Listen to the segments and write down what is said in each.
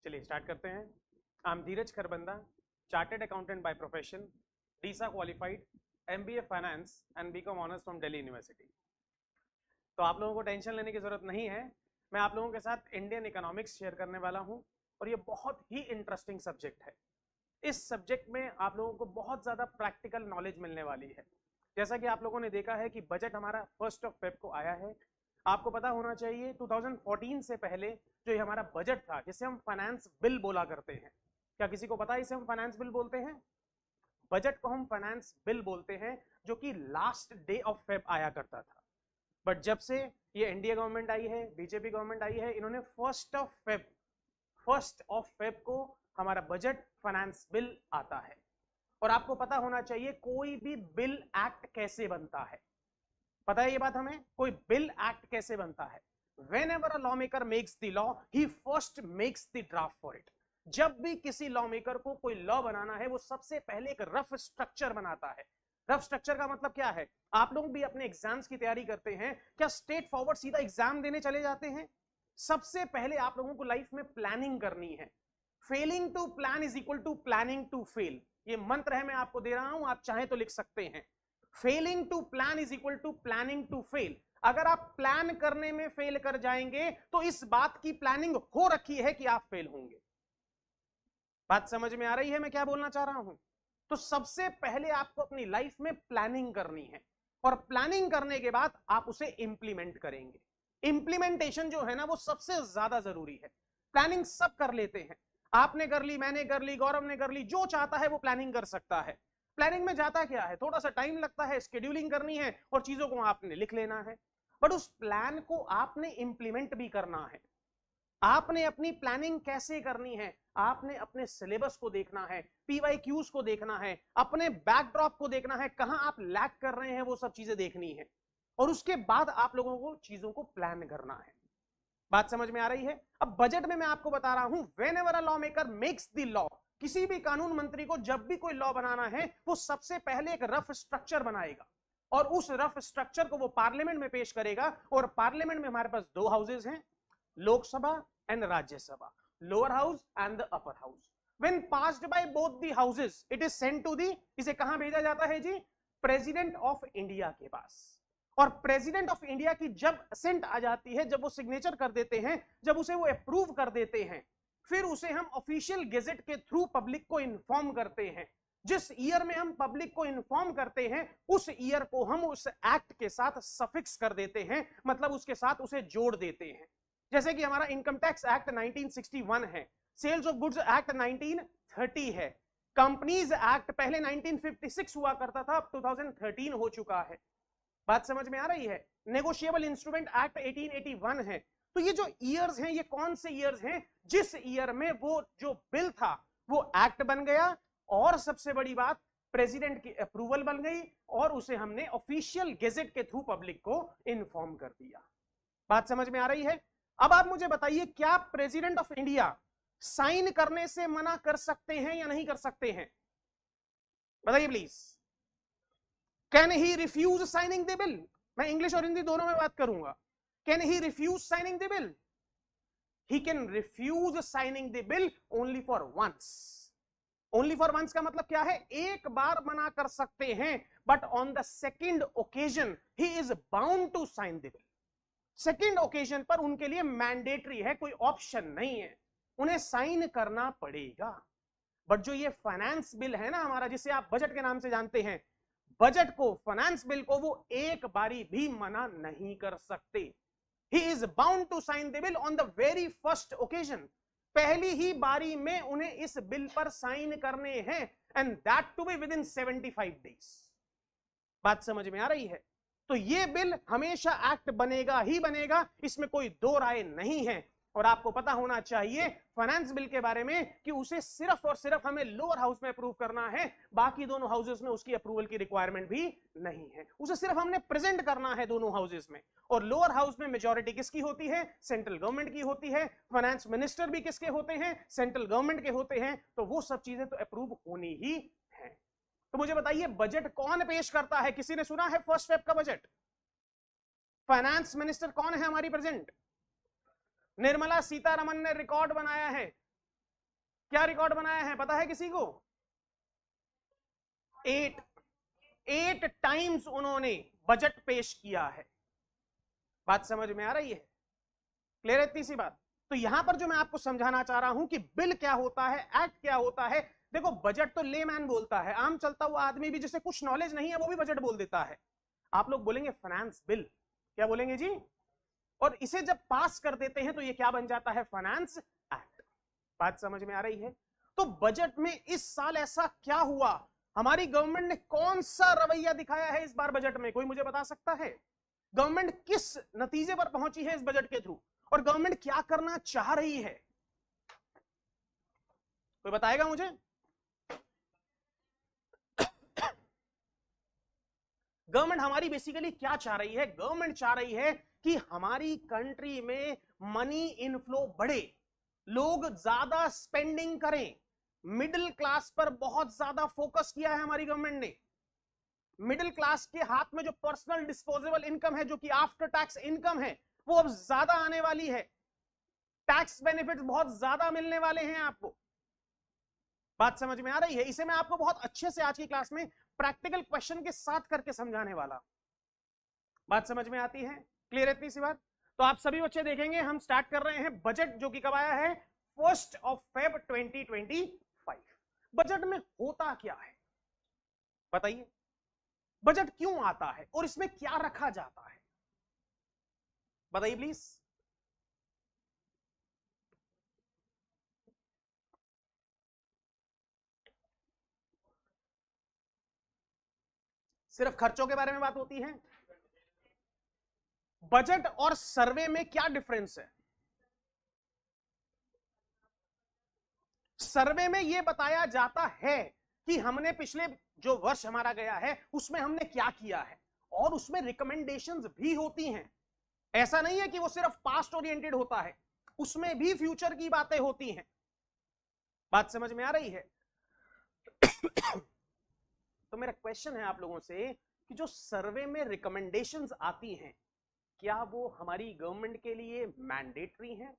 चलिए स्टार्ट करते हैं। I am Dheeraj Kharbanda, chartered accountant by profession, DISA qualified, MBA finance and BCom honours from Delhi university. तो आप लोगों को टेंशन लेने की जरूरत नहीं है। मैं आप लोगों के साथ इंडियन इकोनॉमिक्स शेयर करने वाला हूं और ये बहुत ही इंटरेस्टिंग सब्जेक्ट है। इस सब्जेक्ट में आप लोगों को बहुत ज्यादा प्रैक्टिकल नॉलेज मिलने वाली है। जैसा कि आप लोगों ने देखा है कि बजट हमारा 1 फेब को आया है। आपको पता होना चाहिए 2014 से पहले जो ये हमारा बजट था, जिसे हम फाइनेंस बिल बोला करते हैं। क्या किसी को पता है इसे हम फाइनेंस बिल बोलते हैं? बजट को हम फाइनेंस बिल बोलते हैं, जो कि लास्ट डे ऑफ फेब आया करता था। बट जब से ये एनडीए गवर्नमेंट आई है, बीजेपी गवर्नमेंट आई है, इन्होंने फर्स्ट ऑफ फेब को हमारा बजट फाइनेंस बिल आता है। और आपको पता होना चाहिए कोई भी बिल एक्ट कैसे बनता है। पता है ये बात हमें? कोई बिल एक्ट कैसे बनता है? Whenever a lawmaker makes the law, he first makes the draft for it. जब भी किसी लॉ मेकर को कोई लॉ बनाना है, वो सबसे पहले एक रफ स्ट्रक्चर बनाता है। रफ स्ट्रक्चर का मतलब क्या है? आप लोग भी अपने एग्जाम्स की तैयारी करते हैं, क्या स्ट्रेट फॉरवर्ड सीधा एग्जाम देने चले जाते हैं? सबसे पहले आप लोगों को लाइफ में प्लानिंग करनी है। Failing to plan is equal to planning to fail. ये मंत्र है, मैं आपको दे रहा हूं, आप चाहें तो लिख सकते हैं। Failing to plan is equal to planning to fail. अगर आप प्लान करने में फेल कर जाएंगे तो इस बात की प्लानिंग हो रखी है कि आप फेल होंगे। बात समझ में आ रही है मैं क्या बोलना चाह रहा हूं? तो सबसे पहले आपको अपनी लाइफ में प्लानिंग करनी है, और प्लानिंग करने के बाद आप उसे इंप्लीमेंट करेंगे। इंप्लीमेंटेशन जो है ना, वो सबसे ज्यादा जरूरी है। प्लानिंग सब कर लेते हैं, आपने कर ली, मैंने कर ली, गौरव ने कर ली, जो चाहता है वो प्लानिंग कर सकता है। प्लानिंग में जाता क्या है? थोड़ा सा टाइम लगता है, शेड्यूलिंग करनी है और चीजों को आपने लिख लेना है। बट उस प्लान को आपने इंप्लीमेंट भी करना है। आपने अपनी प्लानिंग कैसे करनी है? आपने अपने सिलेबस को देखना है, पीवाईक्यूज को देखना है, अपने बैकड्रॉप को देखना है, कहां आप लैग कर रहे हैं, वो सब चीजें देखनी है। और उसके बाद आप लोगों को चीजों को प्लान करना है। बात समझ में आ रही है? अब बजट में मैं आपको बता रहा हूं, whenever a law maker makes the law, किसी भी कानून मंत्री को जब भी कोई लॉ बनाना है, वो सबसे पहले एक रफ स्ट्रक्चर बनाएगा और उस रफ स्ट्रक्चर को वो पार्लियामेंट में पेश करेगा। और पार्लियामेंट में हमारे पास दो हाउसेज हैं, Lok Sabha and Rajya Sabha, lower house and the upper house. When passed by both the houses, it is sent to the, इसे कहां भेजा जाता है जी? प्रेसिडेंट ऑफ इंडिया के पास। और प्रेसिडेंट ऑफ इंडिया की जब सेंट आ जाती है, जब वो सिग्नेचर कर देते हैं, जब उसे वो अप्रूव कर देते हैं, फिर उसे हम ऑफिशियल गेजेट के थ्रू पब्लिक को इन्फॉर्म करते हैं। जिस ईयर में हम पब्लिक को इन्फॉर्म करते हैं, उस ईयर को हम उस एक्ट के साथ सफिक्स कर देते हैं, मतलब उसके साथ उसे जोड़ देते हैं। जैसे कि हमारा इनकम टैक्स एक्ट 1961 है, सेल्स ऑफ गुड्स एक्ट 1930 है, कंपनीज एक्ट पहले 1956 हुआ करता था, अब 2013 हो चुका है। बात समझ में आ रही है? नेगोशिएबल इंस्ट्रूमेंट एक्ट 1881 है। तो ये जो ईयर्स हैं, ये कौन से ईयर्स हैं? जिस ईयर में वो जो बिल था वो एक्ट बन गया, और सबसे बड़ी बात, प्रेसिडेंट की अप्रूवल बन गई, और उसे हमने ऑफिशियल गेजेट के थ्रू पब्लिक को इन्फॉर्म कर दिया। बात समझ में आ रही है? अब आप मुझे बताइए, क्या प्रेसिडेंट ऑफ इंडिया साइन करने से मना कर सकते हैं या नहीं कर सकते हैं? बताइए please. Can he refuse signing the bill? मैं इंग्लिश और हिंदी दोनों में बात करूंगा। Can he refuse signing the bill? He can refuse signing the bill only for once. Only for once का मतलब क्या है? एक बार मना कर सकते हैं, but on the second occasion he is bound to sign the bill. Second occasion पर उनके लिए मैंडेटरी है, कोई ऑप्शन नहीं है, उन्हें साइन करना पड़ेगा। बट जो ये फाइनेंस बिल है ना हमारा, जिसे आप बजट के नाम से जानते हैं, बजट को, फाइनेंस बिल को वो एक बारी भी मना नहीं कर सकते। He is bound to sign the bill on the very first occasion. पहली ही बारी में उन्हें इस बिल पर साइन करने हैं, and that to be within 75 days. बात समझ में आ रही है? तो ये बिल हमेशा एक्ट बनेगा ही बनेगा, इसमें कोई दो राय नहीं है। और आपको पता होना चाहिए फाइनेंस बिल के बारे में कि उसे सिर्फ और सिर्फ हमें लोअर हाउस में अप्रूव करना है, बाकी दोनों हाउसेस में उसकी अप्रूवल की रिक्वायरमेंट भी नहीं है। उसे सिर्फ हमने प्रेजेंट करना है दोनों हाउसेस में। और लोअर हाउस में मेजॉरिटी किसकी होती है? सेंट्रल गवर्नमेंट की होती है। फाइनेंस मिनिस्टर भी किसके होते हैं? सेंट्रल गवर्नमेंट के होते हैं। तो वो सब चीजें तो अप्रूव होनी ही है। तो मुझे बताइए, बजट कौन पेश करता है? किसी ने सुना है फर्स्ट फेब का बजट? फाइनेंस मिनिस्टर कौन है हमारी प्रेजेंट? निर्मला सीतारमन ने रिकॉर्ड बनाया है। क्या रिकॉर्ड बनाया है पता है किसी को? 8 टाइम्स उन्होंने बजट पेश किया है। बात समझ में आ रही है? क्लियर है इतनी सी बात? तो यहां पर जो मैं आपको समझाना चाह रहा हूं कि बिल क्या होता है, एक्ट क्या होता है। देखो बजट तो लेमैन बोलता है, आम चलता हुआ आदमी भी जिसे कुछ नॉलेज नहीं है वो भी बजट बोल देता है। आप लोग बोलेंगे फाइनेंस बिल, क्या बोलेंगे जी? और इसे जब पास कर देते हैं तो ये क्या बन जाता है? Finance act. बात समझ में आ रही है? तो बजट में इस साल ऐसा क्या हुआ, हमारी गवर्नमेंट ने कौन सा रवैया दिखाया है इस बार बजट में, कोई मुझे बता सकता है? गवर्नमेंट किस नतीजे पर पहुंची है इस बजट के थ्रू, और गवर्नमेंट क्या करना चाह रही है, कोई बताएगा मुझे? गवर्नमेंट हमारी बेसिकली क्या चाह रही है? गवर्नमेंट चाह रही है कि हमारी कंट्री में मनी इनफ्लो बढ़े, लोग ज्यादा स्पेंडिंग करें, मिडिल क्लास पर बहुत ज्यादा फोकस किया है हमारी गवर्नमेंट ने। मिडिल क्लास के हाथ में जो पर्सनल डिस्पोजेबल इनकम है, जो कि आफ्टर टैक्स इनकम है, वो अब ज्यादा आने वाली है। टैक्स बेनिफिट्स बहुत ज्यादा मिलने वाले हैं आपको। बात समझ में आ रही है? इसे मैं आपको बहुत अच्छे से आज की क्लास में प्रैक्टिकल क्वेश्चन के साथ करके समझाने वाला। बात समझ में आती है? क्लियर है इतनी सी बात? तो आप सभी बच्चे देखेंगे हम स्टार्ट कर रहे हैं बजट, जो कि कब आया है? 1 Feb 2025। बजट में होता क्या है बताइए? बजट क्यों आता है और इसमें क्या रखा जाता है, बताइए प्लीज। सिर्फ खर्चों के बारे में बात होती है? बजट और सर्वे में क्या डिफरेंस है? सर्वे में यह बताया जाता है कि हमने पिछले जो वर्ष हमारा गया है उसमें हमने क्या किया है, और उसमें रिकमेंडेशंस भी होती हैं। ऐसा नहीं है कि वो सिर्फ पास्ट ओरिएंटेड होता है, उसमें भी फ्यूचर की बातें होती हैं। बात समझ में आ रही है? तो मेरा क्वेश्चन है आप लोगों से कि जो सर्वे में रिकमेंडेशंस आती हैं, क्या वो हमारी गवर्नमेंट के लिए मैंडेटरी हैं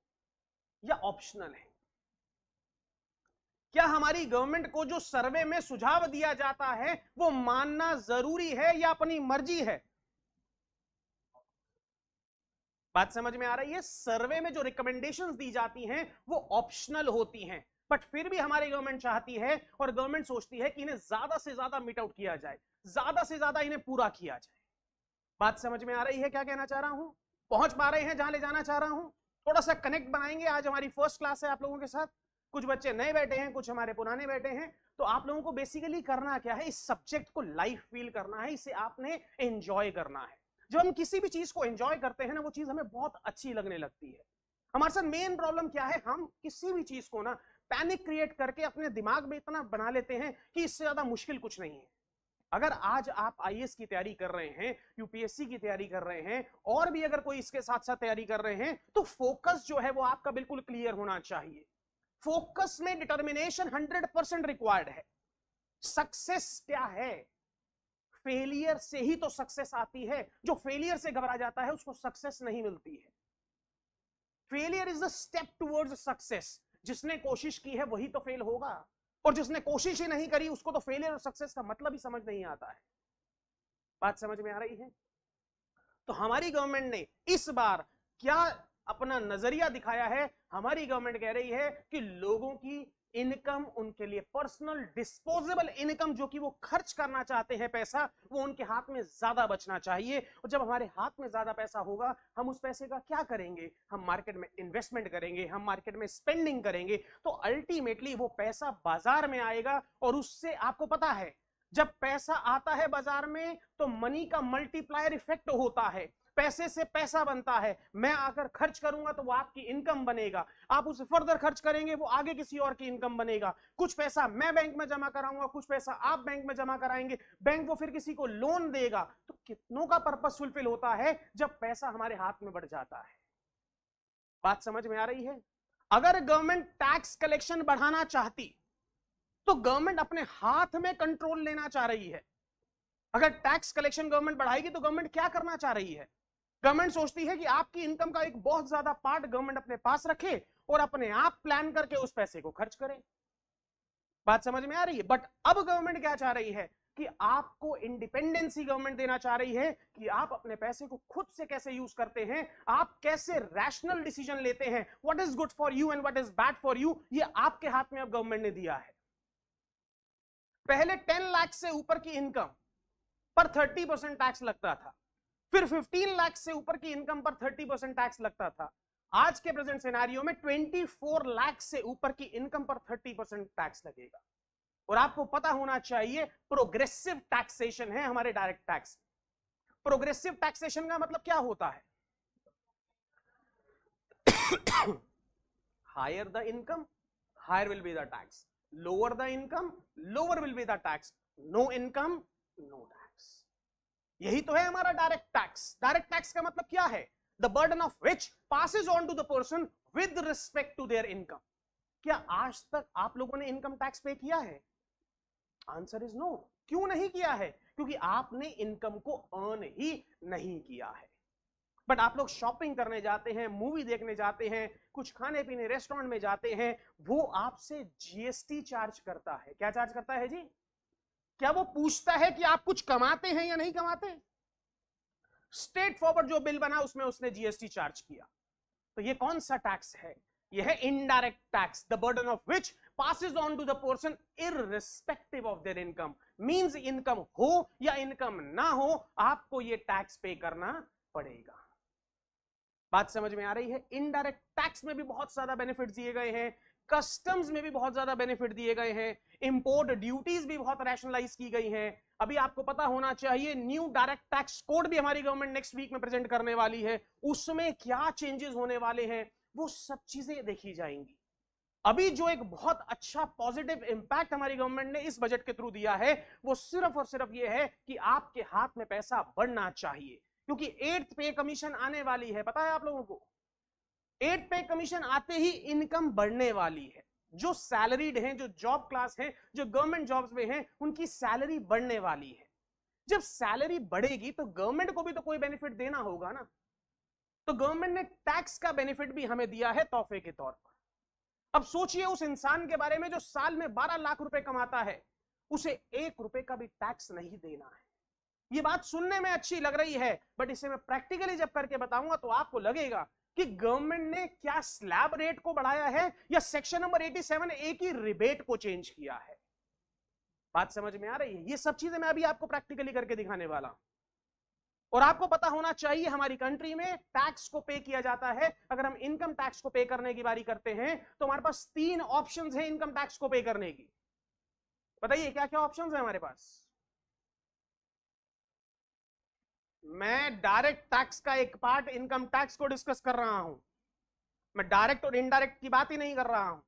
या ऑप्शनल है? क्या हमारी गवर्नमेंट को जो सर्वे में सुझाव दिया जाता है वो मानना जरूरी है या अपनी मर्जी है? बात समझ में आ रही है? सर्वे में जो रिकमेंडेशंस दी जाती हैं वो ऑप्शनल होती हैं, बट फिर भी हमारी गवर्नमेंट चाहती है और गवर्नमेंट सोचती है कि इन्हें ज्यादा से ज्यादा मीट आउट किया जाए, ज्यादा से ज्यादा इन्हें पूरा किया जाए। बात समझ में आ रही है क्या कहना चाह रहा हूं? पहुंच पा रहे हैं जहां ले जाना चाह रहा हूं? थोड़ा सा कनेक्ट बनाएंगे। आज हमारी फर्स्ट क्लास है आप लोगों के साथ, कुछ बच्चे नए बैठे हैं, कुछ हमारे पुराने बैठे हैं। तो आप लोगों को बेसिकली करना क्या है? इस सब्जेक्ट को लाइव फील करना है, इसे आपने एंजॉय करना है। जब हम किसी भी चीज को एंजॉय करते हैं ना, वो चीज हमें बहुत अच्छी लगने लगती है। हमारे साथ मेन प्रॉब्लम क्या है? हम किसी भी चीज को ना पैनिक क्रिएट करके अपने दिमाग में इतना बना लेते हैं कि इससे ज्यादा मुश्किल कुछ नहीं है। अगर आज आप आईएएस की तैयारी कर रहे हैं, यूपीएससी की तैयारी कर रहे हैं, और भी अगर कोई इसके साथ साथ तैयारी कर रहे हैं, तो फोकस जो है वो आपका बिल्कुल क्लियर होना चाहिए। फोकस में डिटर्मिनेशन 100% रिक्वायर्ड है। सक्सेस क्या है? फेलियर से ही तो सक्सेस आती है। जो फेलियर से घबरा जाता है उसको सक्सेस नहीं मिलती है। Failure is the step towards success. जिसने कोशिश की है वही तो फेल होगा, और जिसने कोशिश ही नहीं करी उसको तो फेलियर और सक्सेस का मतलब ही समझ नहीं आता है। बात समझ में आ रही है? तो हमारी गवर्नमेंट ने इस बार क्या अपना नजरिया दिखाया है? हमारी गवर्नमेंट कह रही है कि लोगों की इनकम, उनके लिए पर्सनल डिस्पोजेबल इनकम, जो कि वो खर्च करना चाहते हैं पैसा, वो उनके हाथ में ज्यादा बचना चाहिए। और जब हमारे हाथ में ज्यादा पैसा होगा, हम उस पैसे का क्या करेंगे? हम मार्केट में इन्वेस्टमेंट करेंगे, हम मार्केट में स्पेंडिंग करेंगे। तो अल्टीमेटली वो पैसा बाजार में आएगा, और उससे आपको पता है जब पैसा आता है बाजार में तो मनी का मल्टीप्लायर इफेक्ट होता है। पैसे से पैसा बनता है। मैं आकर खर्च करूंगा तो वो आपकी इनकम बनेगा, आप उसे फर्दर खर्च करेंगे वो आगे किसी और की इनकम बनेगा। कुछ पैसा मैं बैंक में जमा कराऊंगा, कुछ पैसा आप बैंक में जमा कराएंगे, बैंक वो फिर किसी को लोन देगा। तो कितनों का पर्पस फुलफिल होता है जब पैसा हमारे हाथ में बढ़ जाता है। बात समझ में आ रही है? अगर गवर्नमेंट टैक्स कलेक्शन बढ़ाना चाहती तो गवर्नमेंट अपने हाथ में कंट्रोल लेना चाह रही है। अगर टैक्स कलेक्शन गवर्नमेंट बढ़ाएगी तो गवर्नमेंट क्या करना चाह रही है? गवर्नमेंट सोचती है कि आपकी इनकम का एक बहुत ज्यादा पार्ट गवर्नमेंट अपने पास रखे और अपने आप प्लान करके उस पैसे को खर्च करे। बात समझ में आ रही है? बट अब गवर्नमेंट क्या चाह रही है कि आपको इंडिपेंडेंसी गवर्नमेंट देना चाह रही है कि आप अपने पैसे को खुद से कैसे यूज करते हैं, आप कैसे रैशनल डिसीजन लेते हैं, what is good for you and what is bad for you, ये आपके हाथ में अब गवर्नमेंट ने दिया है। पहले 10 लाख से ऊपर की इनकम पर 30% टैक्स लगता था, फिर 15 लाख से ऊपर की इनकम पर 30% टैक्स लगता था। आज के प्रेजेंट सिनेरियो में 24 लाख से ऊपर की इनकम पर 30% टैक्स लगेगा। और आपको पता होना चाहिए प्रोग्रेसिव टैक्सेशन है हमारे डायरेक्ट टैक्स। प्रोग्रेसिव टैक्सेशन का मतलब क्या होता है? Higher the income, higher will be the tax, lower the income, lower will be the tax, no income, no tax. यही तो है हमारा डायरेक्ट टैक्स। डायरेक्ट टैक्स का मतलब क्या है? The burden of which passes on to the person with respect to their income. क्या आज तक आप लोगों ने इनकम टैक्स पे किया है? Answer is no. क्यों नहीं किया है? क्योंकि आपने इनकम को अर्न ही नहीं किया है। बट आप लोग शॉपिंग करने जाते हैं, मूवी देखने जाते हैं, कुछ खाने पीने रेस्टोरेंट में जाते हैं, वो आपसे जीएसटी चार्ज करता है। क्या चार्ज करता है जी? क्या वो पूछता है कि आप कुछ कमाते हैं या नहीं कमाते? स्ट्रेट फॉरवर्ड जो बिल बना उसमें उसने जीएसटी चार्ज किया। तो ये कौन सा टैक्स है? ये है indirect tax, the burden of which passes on to the person irrespective of their income। means income हो या इनकम ना हो, आपको ये टैक्स पे करना पड़ेगा। बात समझ में आ रही है? इनडायरेक्ट टैक्स में भी बहुत ज्यादा बेनिफिट दिए गए हैं, कस्टम्स में भी बहुत ज्यादा बेनिफिट दिए गए हैं, इंपोर्ट ड्यूटीज भी बहुत रैशनलाइज की गई हैं। अभी आपको पता होना चाहिए न्यू डायरेक्ट टैक्स कोड भी हमारी गवर्नमेंट नेक्स्ट वीक में प्रेजेंट करने वाली है। उसमें क्या चेंजेस होने वाले हैं वो सब चीजें देखी जाएंगी। अभी जो एक बहुत अच्छा पॉजिटिव इंपैक्ट हमारी गवर्नमेंट ने इस बजट के थ्रू दिया है वो सिर्फ और सिर्फ ये है कि आपके हाथ में पैसा बढ़ना चाहिए, क्योंकि 8th पे कमीशन आने वाली है। पता है आप लोगों को? 8th पे कमीशन आते ही इनकम बढ़ने वाली है। जो सैलरीड हैं, जो जॉब क्लास हैं, जो गवर्नमेंट जॉब्स में हैं, उनकी सैलरी बढ़ने वाली है। जब सैलरी बढ़ेगी तो गवर्नमेंट को भी तो कोई बेनिफिट देना होगा ना। तो गवर्नमेंट ने टैक्स का बेनिफिट भी हमें दिया है तोहफे के तौर पर। अब सोचिए उस इंसान के बारे में जो साल में 12 लाख रुपए कमाता है, उसे 1 रुपए का भी टैक्स नहीं देना है। ये बात सुनने में अच्छी लग रही है, बट इसे मैं प्रैक्टिकली जब करके बताऊंगा तो आपको लगेगा कि गवर्नमेंट ने क्या स्लैब रेट को बढ़ाया है या सेक्शन नंबर 87A की रिबेट को चेंज किया है। बात समझ में आ रही है? ये सब चीजें मैं अभी आपको प्रैक्टिकली करके दिखाने वाला हूं। और आपको पता होना चाहिए हमारी कंट्री में टैक्स को पे किया जाता है। अगर हम इनकम टैक्स को पे करने की बारी करते हैं तो हमारे पास 3 ऑप्शंस हैं इनकम टैक्स को पे करने की। बताइए क्या क्या ऑप्शंस हैं हमारे पास? मैं डायरेक्ट टैक्स का एक पार्ट इनकम टैक्स को डिस्कस कर रहा हूं, मैं डायरेक्ट और इनडायरेक्ट की बात ही नहीं कर रहा हूं।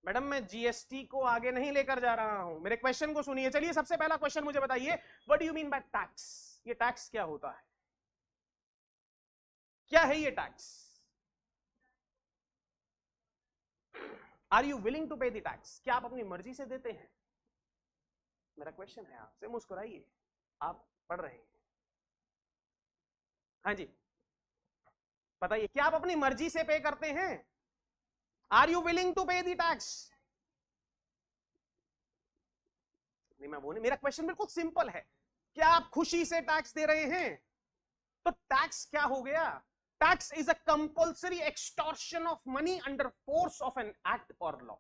मैडम मैं जीएसटी को आगे नहीं लेकर जा रहा हूं, मेरे क्वेश्चन को सुनिए। चलिए सबसे पहला क्वेश्चन मुझे बताइए, what do you mean by tax? ये टैक्स क्या होता है? क्या है ये tax? Are you willing to pay the tax? क्या आप अपनी मर्जी से देते हैं? मेरा क्वेश्चन है आपसे, मुस्कुराइए, आप पढ़ रहे हैं। हाँ जी बताइए, क्या आप अपनी मर्जी से पे करते हैं? Are you willing to pay the tax? नहीं मैं वो नहीं, मेरा क्वेश्चन बिल्कुल सिंपल है, क्या आप खुशी से टैक्स दे रहे हैं? तो टैक्स क्या हो गया? Tax is a compulsory extortion of money under force of an act और लॉ।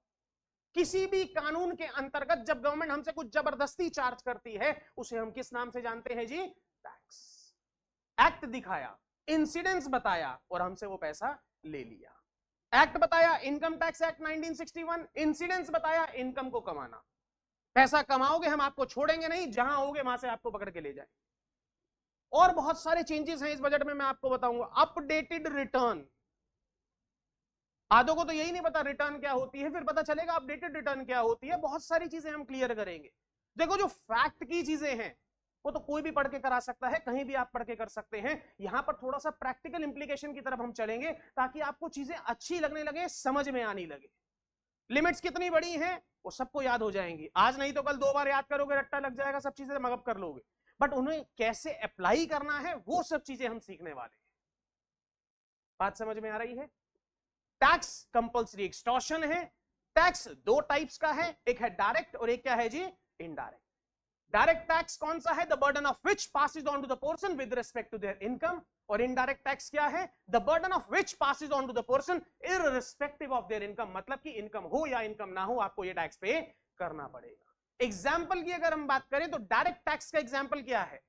किसी भी कानून के अंतर्गत जब गवर्नमेंट हमसे कुछ जबरदस्ती चार्ज करती है उसे हम किस नाम से जानते हैं जी? टैक्स। एक्ट दिखाया, इंसिडेंस बताया और हमसे वो पैसा ले लिया। एक्ट बताया इनकम टैक्स एक्ट 1961, इंसिडेंस बताया इनकम को कमाना। पैसा कमाओगे हम आपको छोड़ेंगे नहीं, जहां होगे वहां से आपको पकड़ के ले जाए। और बहुत सारे चेंजेस हैं इस बजट में, मैं आपको बताऊंगा। अपडेटेड रिटर्न, आधों को तो यही नहीं पता रिटर्न क्या होती है, फिर पता चलेगा अपडेटेड रिटर्न क्या होती है। बहुत सारी चीजें हम क्लियर करेंगे। देखो जो फैक्ट की चीजें हैं वो तो कोई भी पढ़ के करा सकता है, कहीं भी आप पढ़ के कर सकते हैं। यहां पर थोड़ा सा प्रैक्टिकल इंप्लीकेशन की तरफ हम चलेंगे ताकि आपको चीजें अच्छी लगने लगे, समझ में आने लगे। लिमिट्स कितनी बड़ी हैं वो सबको याद हो जाएंगी, आज नहीं तो कल 2 बार याद करोगे, रट्टा लग जाएगा, सब चीजें मगअप कर लोगे। बट उन्हें कैसे अप्लाई करना है वो सब चीजें हम सीखने वाले हैं। बात समझ में आ रही है? टैक्स कंपल्सरी एक्सटॉर्शन है, टैक्स दो टाइप्स का है, एक है डायरेक्ट और एक क्या है जी, इनडायरेक्ट। डायरेक्ट टैक्स कौन सा है? The burden of which passes on to the person with respect to their income. और इनडायरेक्ट टैक्स क्या है? The burden of which passes on to the person irrespective of their income. मतलब कि income हो या इनकम ना हो, आपको ये टैक्स पे करना पड़ेगा। एग्जाम्पल की अगर हम बात करें तो डायरेक्ट टैक्स का एग्जाम्पल क्या है?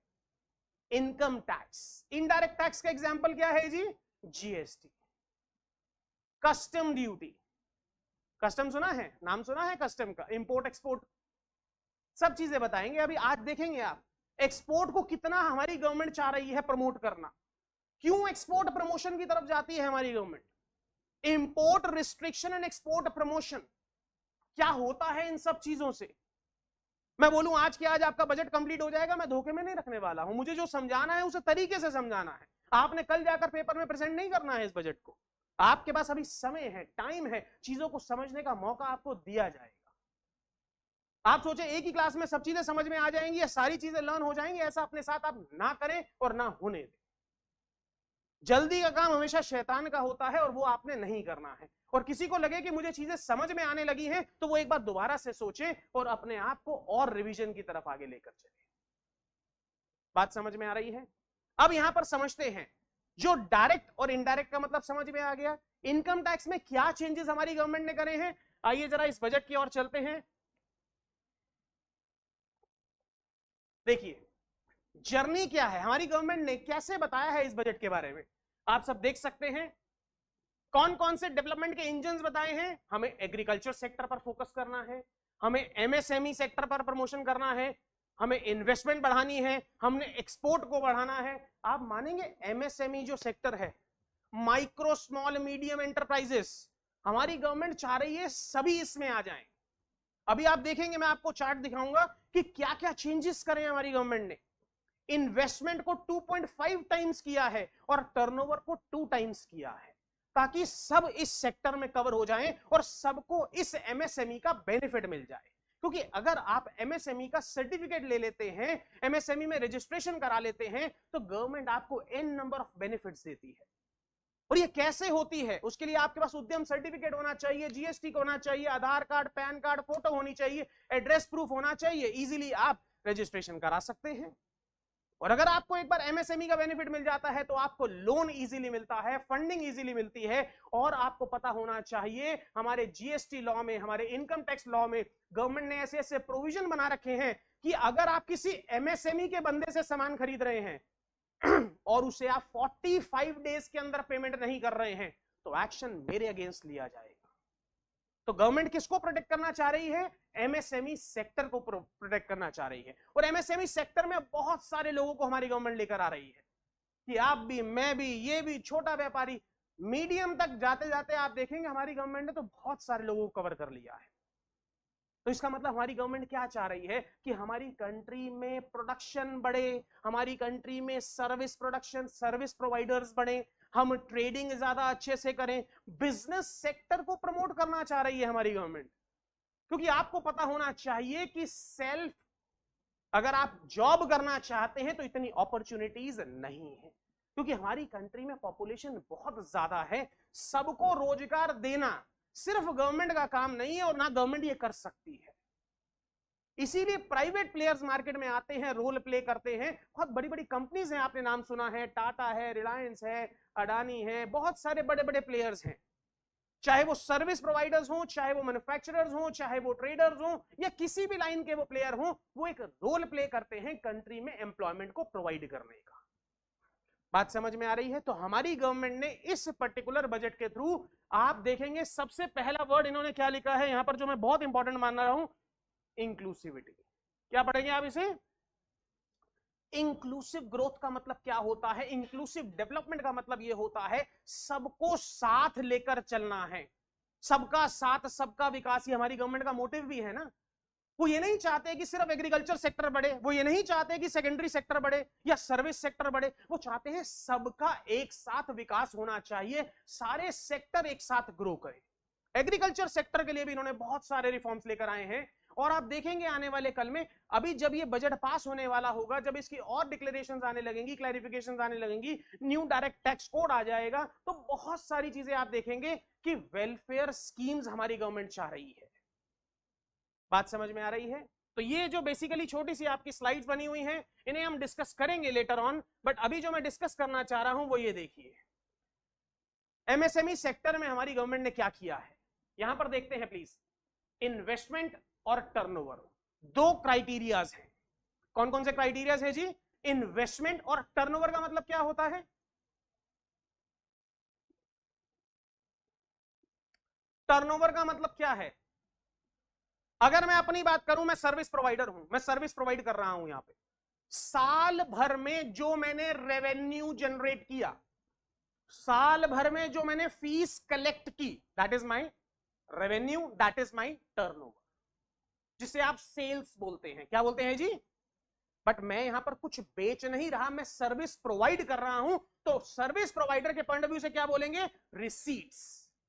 Income tax. इनडायरेक्ट टैक्स का एग्जाम्पल क्या है जी? GST, custom duty. कस्टम सुना है, नाम सुना है कस्टम का? इंपोर्ट एक्सपोर्ट सब चीजें बताएंगे। अभी आज देखेंगे आप एक्सपोर्ट को कितना हमारी गवर्नमेंट चाह रही है प्रमोट करना। क्यों एक्सपोर्ट प्रमोशन की तरफ जाती है हमारी government? Import restriction and export promotion, क्या होता है इन सब चीजों से? मैं बोलूं आज के आज आपका बजट कंप्लीट हो जाएगा, मैं धोखे में नहीं रखने वाला हूं। मुझे जो समझाना है उसे तरीके से समझाना है। आपने कल जाकर पेपर में प्रेजेंट नहीं करना है इस बजट को। आपके पास अभी समय है, टाइम है, चीजों को समझने का मौका आपको दिया जाएगा। आप सोचे एक ही क्लास में सब चीजें समझ में आ जाएंगी या सारी चीजें लर्न हो जाएंगी, ऐसा अपने साथ आप ना करें और ना होने दें। जल्दी का काम हमेशा शैतान का होता है और वो आपने नहीं करना है। और किसी को लगे कि मुझे चीजें समझ में आने लगी हैं तो वो एक बार दोबारा से सोचे और अपने आप को और रिवीजन की तरफ आगे लेकर चले। बात समझ में आ रही है? अब यहां पर समझते हैं जो डायरेक्ट और इनडायरेक्ट का मतलब समझ में आ गया। इनकम टैक्स में क्या चेंजेस हमारी गवर्नमेंट ने करे हैं, आइए जरा इस बजट की ओर चलते हैं। देखिए जर्नी क्या है, हमारी गवर्नमेंट ने कैसे बताया है इस बजट के बारे में, आप सब देख सकते हैं। कौन कौन से डेवलपमेंट के इंजन्स बताए हैं? हमें एग्रीकल्चर सेक्टर पर फोकस करना है, हमें एमएसएमई सेक्टर पर प्रमोशन करना है, हमें इन्वेस्टमेंट बढ़ानी है, हमने एक्सपोर्ट को बढ़ाना है। आप मानेंगे एमएसएमई जो सेक्टर है, माइक्रो स्मॉल मीडियम एंटरप्राइजेस, हमारी गवर्नमेंट चाह रही है सभी इसमें आ जाएं। अभी आप देखेंगे, मैं आपको चार्ट दिखाऊंगा कि क्या क्या चेंजेस करें हमारी गवर्नमेंट ने। इन्वेस्टमेंट को 2.5 टाइम्स किया है और टर्नओवर को 2 टाइम्स किया है, ताकि सब इस सेक्टर में कवर हो जाएं और सबको इस एमएसएमई का बेनिफिट मिल जाए। क्योंकि अगर आप एमएसएमई का सर्टिफिकेट ले लेते हैं, एमएसएमई में रजिस्ट्रेशन करा लेते हैं, तो गवर्नमेंट आपको एन नंबर ऑफ बेनिफिट्स देती है। और ये कैसे होती है? उसके लिए आपके पास उद्यम सर्टिफिकेट होना चाहिए, जीएसटी होना चाहिए, आधार कार्ड, पैन कार्ड, फोटो होनी चाहिए, एड्रेस प्रूफ होना चाहिए। इजीली आप रजिस्ट्रेशन करा सकते हैं। और अगर आपको एक बार एमएसएमई का बेनिफिट मिल जाता है तो आपको लोन इजीली मिलता है, फंडिंग इजीली मिलती है। और आपको पता होना चाहिए हमारे जीएसटी लॉ में, हमारे इनकम टैक्स लॉ में गवर्नमेंट ने ऐसे ऐसे प्रोविजन बना रखे हैं कि अगर आप किसी एमएसएमई के बंदे से सामान खरीद रहे हैं और उसे आप 45 डेज के अंदर पेमेंट नहीं कर रहे हैं तो एक्शन मेरे अगेंस्ट लिया जाएगा। तो गवर्नमेंट किसको प्रोटेक्ट करना चाह रही है? एमएसएमई सेक्टर को प्रोटेक्ट करना चाह रही है। और एमएसएमई सेक्टर में बहुत सारे लोगों को हमारी गवर्नमेंट लेकर आ रही है कि आप भी, मैं भी, ये भी, छोटा व्यापारी, मीडियम तक जाते जाते आप देखेंगे हमारी गवर्नमेंट ने तो बहुत सारे लोगों को कवर कर लिया है। तो इसका मतलब हमारी गवर्नमेंट क्या चाह रही है कि हमारी कंट्री में प्रोडक्शन बढ़े, हमारी कंट्री में सर्विस प्रोडक्शन, सर्विस प्रोवाइडर्स बढ़े, हम ट्रेडिंग ज्यादा अच्छे से करें, बिजनेस सेक्टर को प्रमोट करना चाह रही है हमारी गवर्नमेंट। क्योंकि आपको पता होना चाहिए कि सेल्फ अगर आप जॉब करना चाहते हैं तो इतनी अपॉर्चुनिटीज नहीं है, क्योंकि हमारी कंट्री में पॉपुलेशन बहुत ज्यादा है। सबको रोजगार देना सिर्फ गवर्नमेंट का काम नहीं है और ना गवर्नमेंट ये कर सकती है। इसीलिए प्राइवेट प्लेयर्स मार्केट में आते हैं, रोल प्ले करते हैं। बहुत बड़ी बड़ी कंपनीज हैं, आपने नाम सुना है, टाटा है, रिलायंस है, अडानी है, बहुत सारे बड़े बड़े प्लेयर्स हैं। चाहे वो सर्विस प्रोवाइडर्स हो, चाहे वो मैन्युफैक्चरर्स हो, चाहे वो ट्रेडर्स हो, या किसी भी लाइन के वो प्लेयर हो, वो एक रोल प्ले करते हैं कंट्री में एम्प्लॉयमेंट को प्रोवाइड करने का। बात समझ में आ रही है? तो हमारी गवर्नमेंट ने इस पर्टिकुलर बजट के थ्रू आप देखेंगे सबसे पहला वर्ड इन्होंने क्या लिखा है यहां पर, जो मैं बहुत इंपॉर्टेंट मान रहा हूं, इंक्लूसिविटी। क्या पढ़ेंगे आप इसे? इंक्लूसिव ग्रोथ का मतलब क्या होता है? इंक्लूसिव डेवलपमेंट का मतलब यह होता है सबको साथ लेकर चलना है। सबका साथ सबका विकास, ये हमारी गवर्नमेंट का मोटिव भी है ना। वो ये नहीं चाहते कि सिर्फ एग्रीकल्चर सेक्टर बढ़े, वो ये नहीं चाहते कि सेकेंडरी सेक्टर बढ़े या सर्विस सेक्टर बढ़े, वो चाहते हैं सबका एक साथ विकास होना चाहिए, सारे सेक्टर एक साथ ग्रो करें। एग्रीकल्चर सेक्टर के लिए भी इन्होंने बहुत सारे रिफॉर्म्स लेकर आए हैं। और आप देखेंगे आने वाले कल में, अभी जब ये बजट पास होने वाला होगा, जब इसकी और डिक्लेरेशंस आने लगेंगी, क्लैरिफिकेशंस आने लगेंगी, न्यू डायरेक्ट टैक्स कोड आ जाएगा, तो बहुत सारी चीजें आप देखेंगे कि वेलफेयर स्कीम्स हमारी गवर्नमेंट चाह रही है। बात समझ में आ रही है? तो ये जो बेसिकली छोटी सी आपकी स्लाइड्स बनी हुई हैं, इन्हें हम डिस्कस करेंगे लेटर ऑन, बट अभी जो मैं डिस्कस करना चाह रहा हूं वो ये देखिए, एमएसएमई सेक्टर में हमारी गवर्नमेंट ने क्या किया है। यहां पर देखते हैं प्लीज, इन्वेस्टमेंट और टर्नओवर, दो क्राइटेरियाज हैं। कौन कौन से क्राइटेरियाज है जी? इन्वेस्टमेंट और टर्नओवर का मतलब क्या होता है? टर्नओवर का मतलब क्या है? अगर मैं अपनी बात करूं, मैं सर्विस प्रोवाइडर हूं, मैं सर्विस प्रोवाइड कर रहा हूं, यहां पे साल भर में जो मैंने रेवेन्यू जनरेट किया, साल भर में जो मैंने फीस कलेक्ट की, that is my revenue, that is my turnover, जिसे आप सेल्स बोलते हैं। क्या बोलते हैं जी? बट मैं यहां पर कुछ बेच नहीं रहा, मैं सर्विस प्रोवाइड कर रहा हूं, तो सर्विस प्रोवाइडर के पॉइंट ऑफ व्यू से क्या बोलेंगे? रिसीट्स।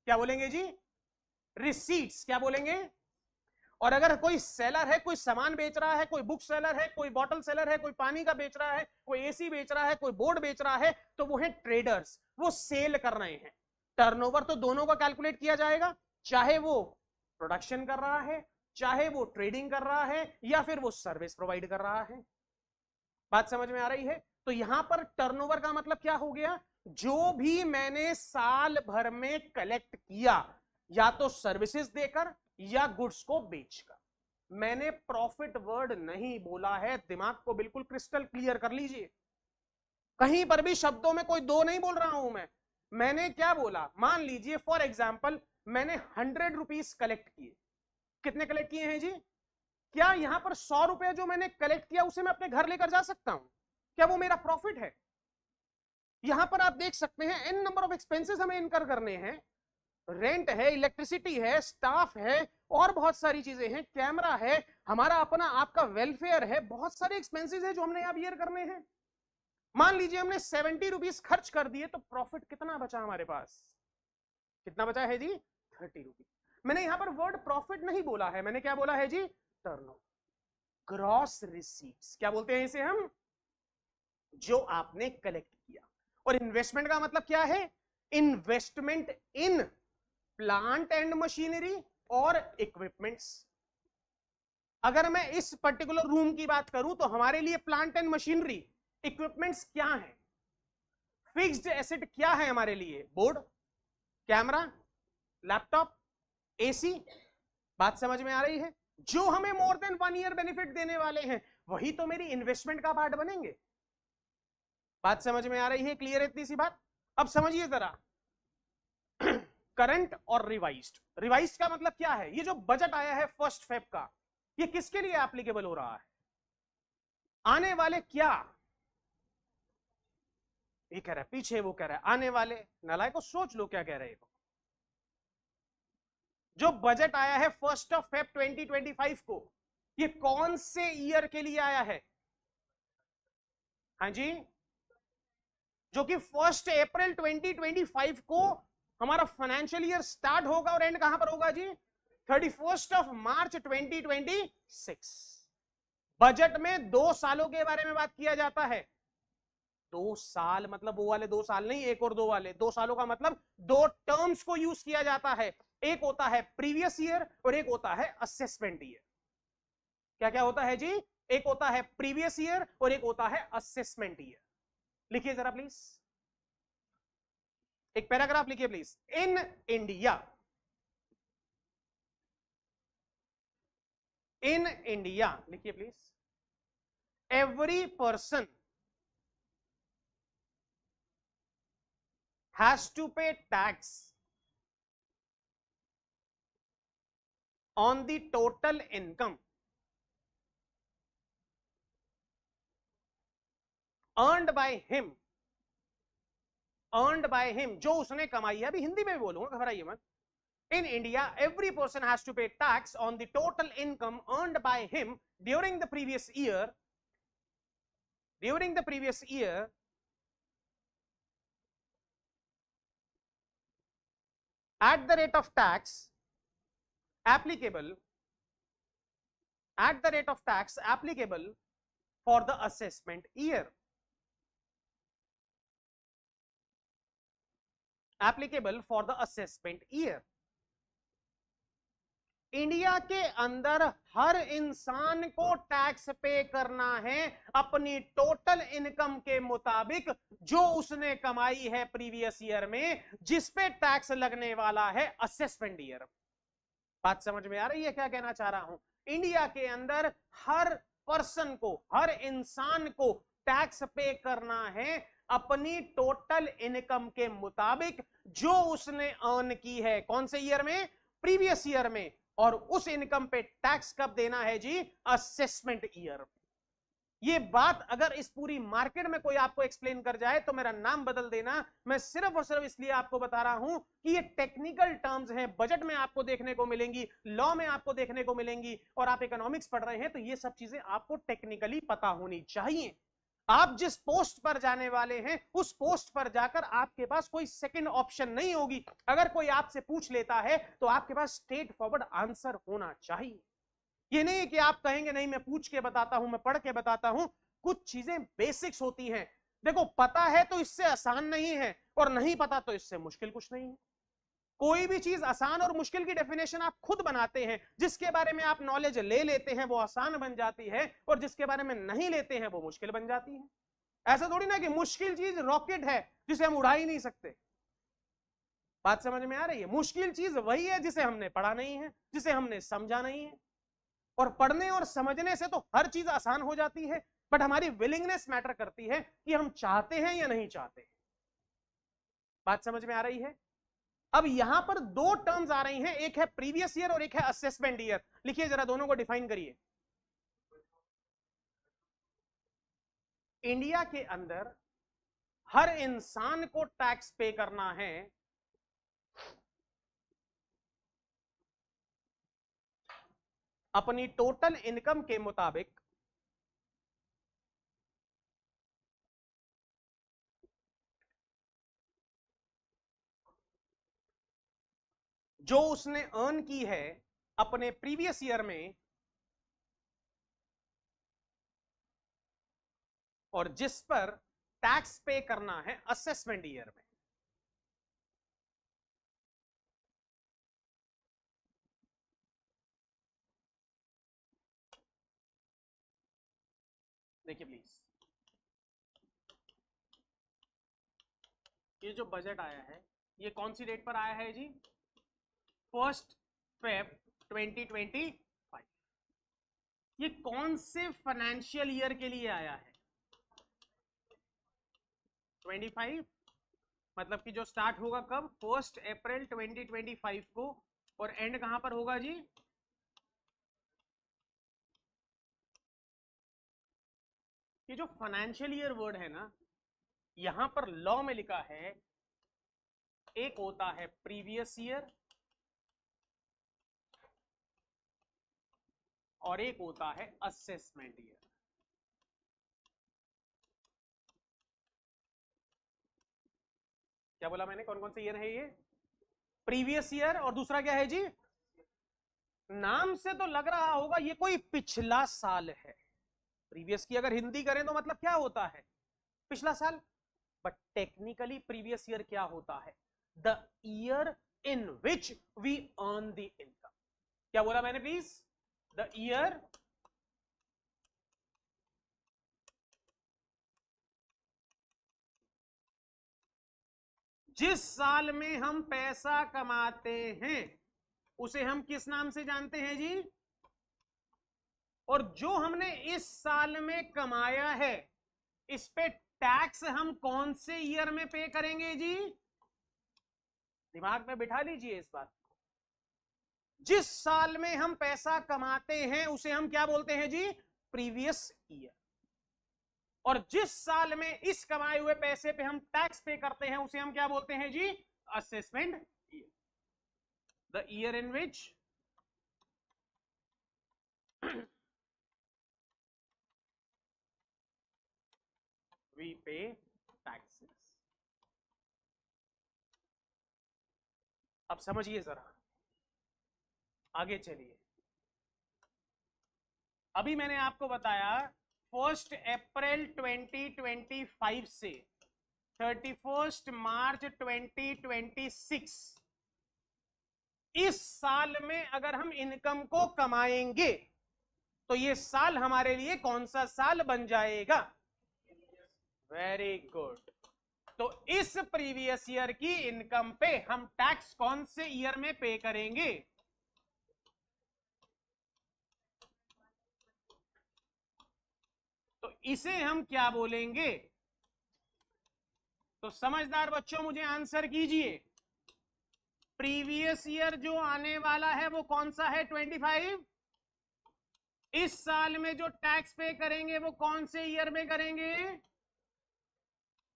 क्या बोलेंगे जी? रिसीट्स। क्या बोलेंगे? और अगर कोई सेलर है, कोई सामान बेच रहा है, कोई बुक सेलर है, कोई बॉटल सेलर है, कोई पानी का बेच रहा है, कोई एसी बेच रहा है, कोई बोर्ड बेच रहा है, तो वो है ट्रेडर्स, वो सेल कर रहे हैं। टर्नओवर तो दोनों का कैलकुलेट किया जाएगा, चाहे वो प्रोडक्शन कर रहा है, चाहे वो ट्रेडिंग कर रहा है, या फिर वो सर्विस प्रोवाइड कर रहा है। बात समझ में आ रही है? तो यहां पर टर्नओवर का मतलब क्या हो गया? जो भी मैंने साल भर में कलेक्ट किया, या तो सर्विसेज देकर या गुड्स को बेचकर। मैंने प्रॉफिट वर्ड नहीं बोला है, दिमाग को बिल्कुल क्रिस्टल क्लियर कर लीजिए। कहीं पर भी शब्दों में कोई दो नहीं बोल रहा हूं मैं। मैंने क्या बोला? मान लीजिए फॉर एग्जाम्पल, मैंने 100 रुपीज कलेक्ट किए। कितने कलेक्ट किए हैं जी? क्या यहां पर 100 रुपए जो मैंने कलेक्ट किया उसे मैं अपने घर लेकर जा सकता हूं? क्या वो मेरा प्रॉफिट है? यहां पर आप देख सकते हैं एन नंबर ऑफ एक्सपेंसेस हमें इनकर करने हैं। रेंट है, इलेक्ट्रिसिटी है, स्टाफ है, और बहुत सारी चीजें हैं, कैमरा है, हमारा अपना आपका वेलफेयर है, बहुत सारे एक्सपेंसेस है जो हमने यहाँ बियर करने हैं। मान लीजिए हमने 70 रुपीज खर्च कर दिए, तो प्रॉफिट कितना बचा हमारे पास? कितना बचा है जी? 30 रुपीज। मैंने यहां पर वर्ड प्रॉफिट नहीं बोला है, मैंने क्या बोला है जी? Turnover, gross receipts. क्या बोलते हैं इसे हम? जो आपने कलेक्ट किया। और इन्वेस्टमेंट का मतलब क्या है? Investment in plant and machinery और इक्विपमेंट्स। अगर मैं इस पर्टिकुलर रूम की बात करूं, तो हमारे लिए प्लांट एंड मशीनरी, इक्विपमेंट्स क्या है? फिक्स्ड एसेट क्या है हमारे लिए? Board, camera, laptop, AC. बात समझ में आ रही है? जो हमें मोर देन 1 ईयर बेनिफिट देने वाले हैं, वही तो मेरी इन्वेस्टमेंट का पार्ट बनेंगे। बात समझ में आ रही है? क्लियर है इतनी सी बात? अब समझिए जरा, करंट और रिवाइज्ड। रिवाइज्ड का मतलब क्या है? ये जो बजट आया है 1 फेब का, ये किसके लिए एप्लीकेबल हो रहा है? आने वाले क्या? ये कह रहा है पीछे, वो कह रहा है आने वाले। नालायक को सोच लो क्या कह रहे हो। जो बजट आया है 1 फेब 2025 को, ये कौन से ईयर के लिए आया है? हाँ जी, जो कि 1 अप्रैल 2025 को हमारा फाइनेंशियल ईयर स्टार्ट होगा, और एंड कहां पर होगा जी? 31 मार्च 2026। बजट में 2 सालों के बारे में बात किया जाता है। 2 साल मतलब वो वाले 2 साल नहीं, एक और दो वाले 2 सालों का मतलब 2 टर्म्स को यूज किया जाता है। एक होता है प्रीवियस ईयर और एक होता है असेसमेंट ईयर। क्या क्या होता है जी? एक होता है प्रीवियस ईयर और एक होता है असेसमेंट ईयर। लिखिए जरा प्लीज, एक पैराग्राफ लिखिए please. In India, in India लिखिए please, every person has to pay tax on the total income earned by him, earned by him, जो उसने कमाई है। अभी हिंदी में भी बोलूंगा, घबराइए मत। In India, every person has to pay tax on the total income earned by him during the previous year, during the previous year, at the rate of tax applicable at the rate of tax applicable for the assessment year. Applicable for the assessment year. India के अंदर हर इंसान को tax पे करना है अपनी total income के मुताबिक जो उसने कमाई है प्रीवियस ईयर में, जिस पे टैक्स लगने वाला है असेसमेंट ईयर। बात समझ में आ रही है क्या कहना चाह रहा हूं? इंडिया के अंदर हर पर्सन को, हर इंसान को टैक्स पे करना है अपनी टोटल इनकम के मुताबिक जो उसने अर्न की है। कौन से ईयर में? प्रीवियस ईयर में। और उस इनकम पे टैक्स कब देना है जी? Assessment year. ये बात अगर इस पूरी मार्केट में कोई आपको एक्सप्लेन कर जाए तो मेरा नाम बदल देना। मैं सिर्फ और सिर्फ इसलिए आपको बता रहा हूं कि ये टेक्निकल टर्म्स हैं, बजट में आपको देखने को मिलेंगी, लॉ में आपको देखने को मिलेंगी, और आप इकोनॉमिक्स पढ़ रहे हैं तो ये सब चीजें आपको टेक्निकली पता होनी चाहिए। आप जिस पोस्ट पर जाने वाले हैं उस पोस्ट पर जाकर आपके पास कोई सेकंड ऑप्शन नहीं होगी। अगर कोई आपसे पूछ लेता है तो आपके पास स्ट्रेट फॉरवर्ड आंसर होना चाहिए। ये नहीं कि आप कहेंगे नहीं मैं पूछ के बताता हूं, मैं पढ़ के बताता हूं। कुछ चीजें बेसिक्स होती हैं। देखो, पता है तो इससे आसान नहीं है, और नहीं पता तो इससे मुश्किल कुछ नहीं है। कोई भी चीज आसान और मुश्किल की डेफिनेशन आप खुद बनाते हैं। जिसके बारे में आप नॉलेज ले लेते हैं वो आसान बन जाती है, और जिसके बारे में नहीं लेते हैं वो मुश्किल बन जाती है। ऐसा थोड़ी ना कि मुश्किल चीज रॉकेट है जिसे हम उड़ा ही नहीं सकते। बात समझ में आ रही है? मुश्किल चीज वही है जिसे हमने पढ़ा नहीं है, जिसे हमने समझा नहीं है। और पढ़ने और समझने से तो हर चीज आसान हो जाती है, बट हमारी विलिंगनेस मैटर करती है कि हम चाहते हैं या नहीं चाहते। बात समझ में आ रही है? अब यहां पर दो टर्म्स आ रही हैं, एक है प्रीवियस ईयर और एक है असेसमेंट ईयर। लिखिए जरा, दोनों को डिफाइन करिए। इंडिया के अंदर हर इंसान को टैक्स पे करना है अपनी टोटल इनकम के मुताबिक जो उसने अर्न की है अपने प्रीवियस ईयर में, और जिस पर टैक्स पे करना है असेसमेंट ईयर में। देखिए प्लीज, ये जो बजट आया है ये कौन सी डेट पर आया है जी? 1 Feb 2025। ये कौन से फाइनेंशियल ईयर के लिए आया है? 25। मतलब कि जो स्टार्ट होगा कब? 1 अप्रैल 2025 को, और एंड कहां पर होगा जी? ये जो फाइनेंशियल ईयर वर्ड है ना, यहां पर लॉ में लिखा है एक होता है प्रीवियस ईयर और एक होता है असेसमेंट ईयर। क्या बोला मैंने? कौन कौन से ईयर है ये? प्रीवियस ईयर, और दूसरा क्या है जी? नाम से तो लग रहा होगा ये कोई पिछला साल है। प्रीवियस की अगर हिंदी करें तो मतलब क्या होता है? पिछला साल। बट टेक्निकली प्रीवियस ईयर क्या होता है? The year in which we earn the income. क्या बोला मैंने प्लीज? द ईयर जिस साल में हम पैसा कमाते हैं उसे हम किस नाम से जानते हैं जी? और जो हमने इस साल में कमाया है इस पे टैक्स हम कौन से ईयर में पे करेंगे जी? दिमाग में बिठा लीजिए इस बात को। जिस साल में हम पैसा कमाते हैं उसे हम क्या बोलते हैं जी? Previous year. और जिस साल में इस कमाए हुए पैसे पे हम टैक्स पे करते हैं उसे हम क्या बोलते हैं जी? Assessment year. The year in which we pay taxes। अब समझिए जरा, आगे चलिए। अभी मैंने आपको बताया 1 अप्रैल 2025 से 31 मार्च 2026, इस साल में अगर हम इनकम को कमाएंगे तो ये साल हमारे लिए कौन सा साल बन जाएगा? Very good. तो इस प्रीवियस ईयर की इनकम पे हम टैक्स कौन से ईयर में पे करेंगे? तो इसे हम क्या बोलेंगे? तो समझदार बच्चों मुझे आंसर कीजिए। प्रीवियस ईयर जो आने वाला है वो कौन सा है? 25। इस साल में जो टैक्स पे करेंगे वो कौन से ईयर में करेंगे?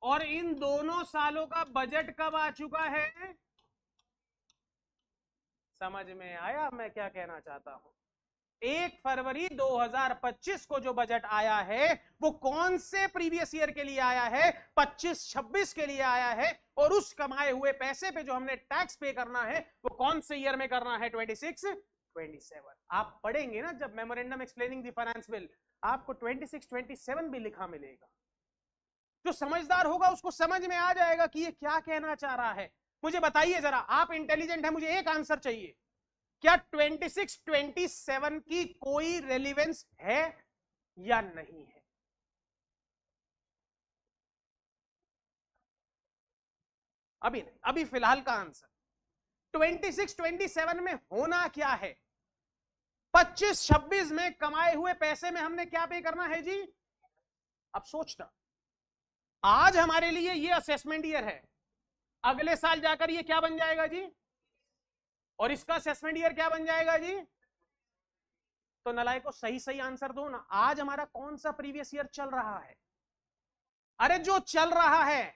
और इन दोनों सालों का बजट कब आ चुका है? समझ में आया मैं क्या कहना चाहता हूं? 1 फरवरी 2025 को जो बजट आया है वो कौन से प्रीवियस ईयर के लिए आया है? 25-26 के लिए आया है। और उस कमाए हुए पैसे पे जो हमने टैक्स पे करना है वो कौन से ईयर में करना है? 26-27। आप पढ़ेंगे ना जब memorandum explaining the finance bill, आपको 26-27 भी लिखा मिलेगा। जो समझदार होगा उसको समझ में आ जाएगा कि ये क्या कहना चाह रहा है। मुझे बताइए जरा, आप इंटेलिजेंट है, मुझे एक आंसर चाहिए। क्या 26-27 की कोई रेलिवेंस है या नहीं है? अभी नहीं, अभी फिलहाल का आंसर 26-27 में होना क्या है? 25-26 में कमाए हुए पैसे में हमने क्या पे करना है जी? अब सोचना, आज हमारे लिए ये असेसमेंट ईयर है, अगले साल जाकर ये क्या बन जाएगा जी? और इसका असेसमेंट ईयर क्या बन जाएगा जी? तो नलायक को सही सही आंसर दो ना। आज हमारा कौन सा प्रीवियस ईयर चल रहा है? अरे जो चल रहा है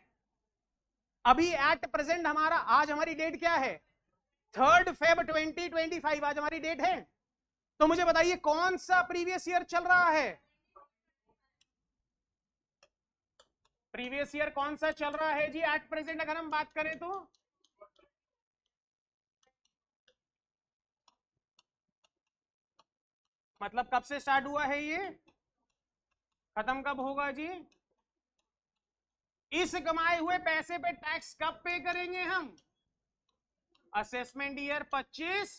अभी एट प्रेजेंट हमारा, आज हमारी डेट क्या है? 3 फेब 2025 आज हमारी डेट है। तो मुझे बताइए कौन सा प्रीवियस ईयर चल रहा है? प्रीवियस ईयर कौन सा चल रहा है जी एट प्रेजेंट अगर हम बात करें तो? मतलब कब से स्टार्ट हुआ है ये, खत्म कब होगा जी? इस कमाए हुए पैसे पे टैक्स कब पे करेंगे हम? असेसमेंट ईयर 25,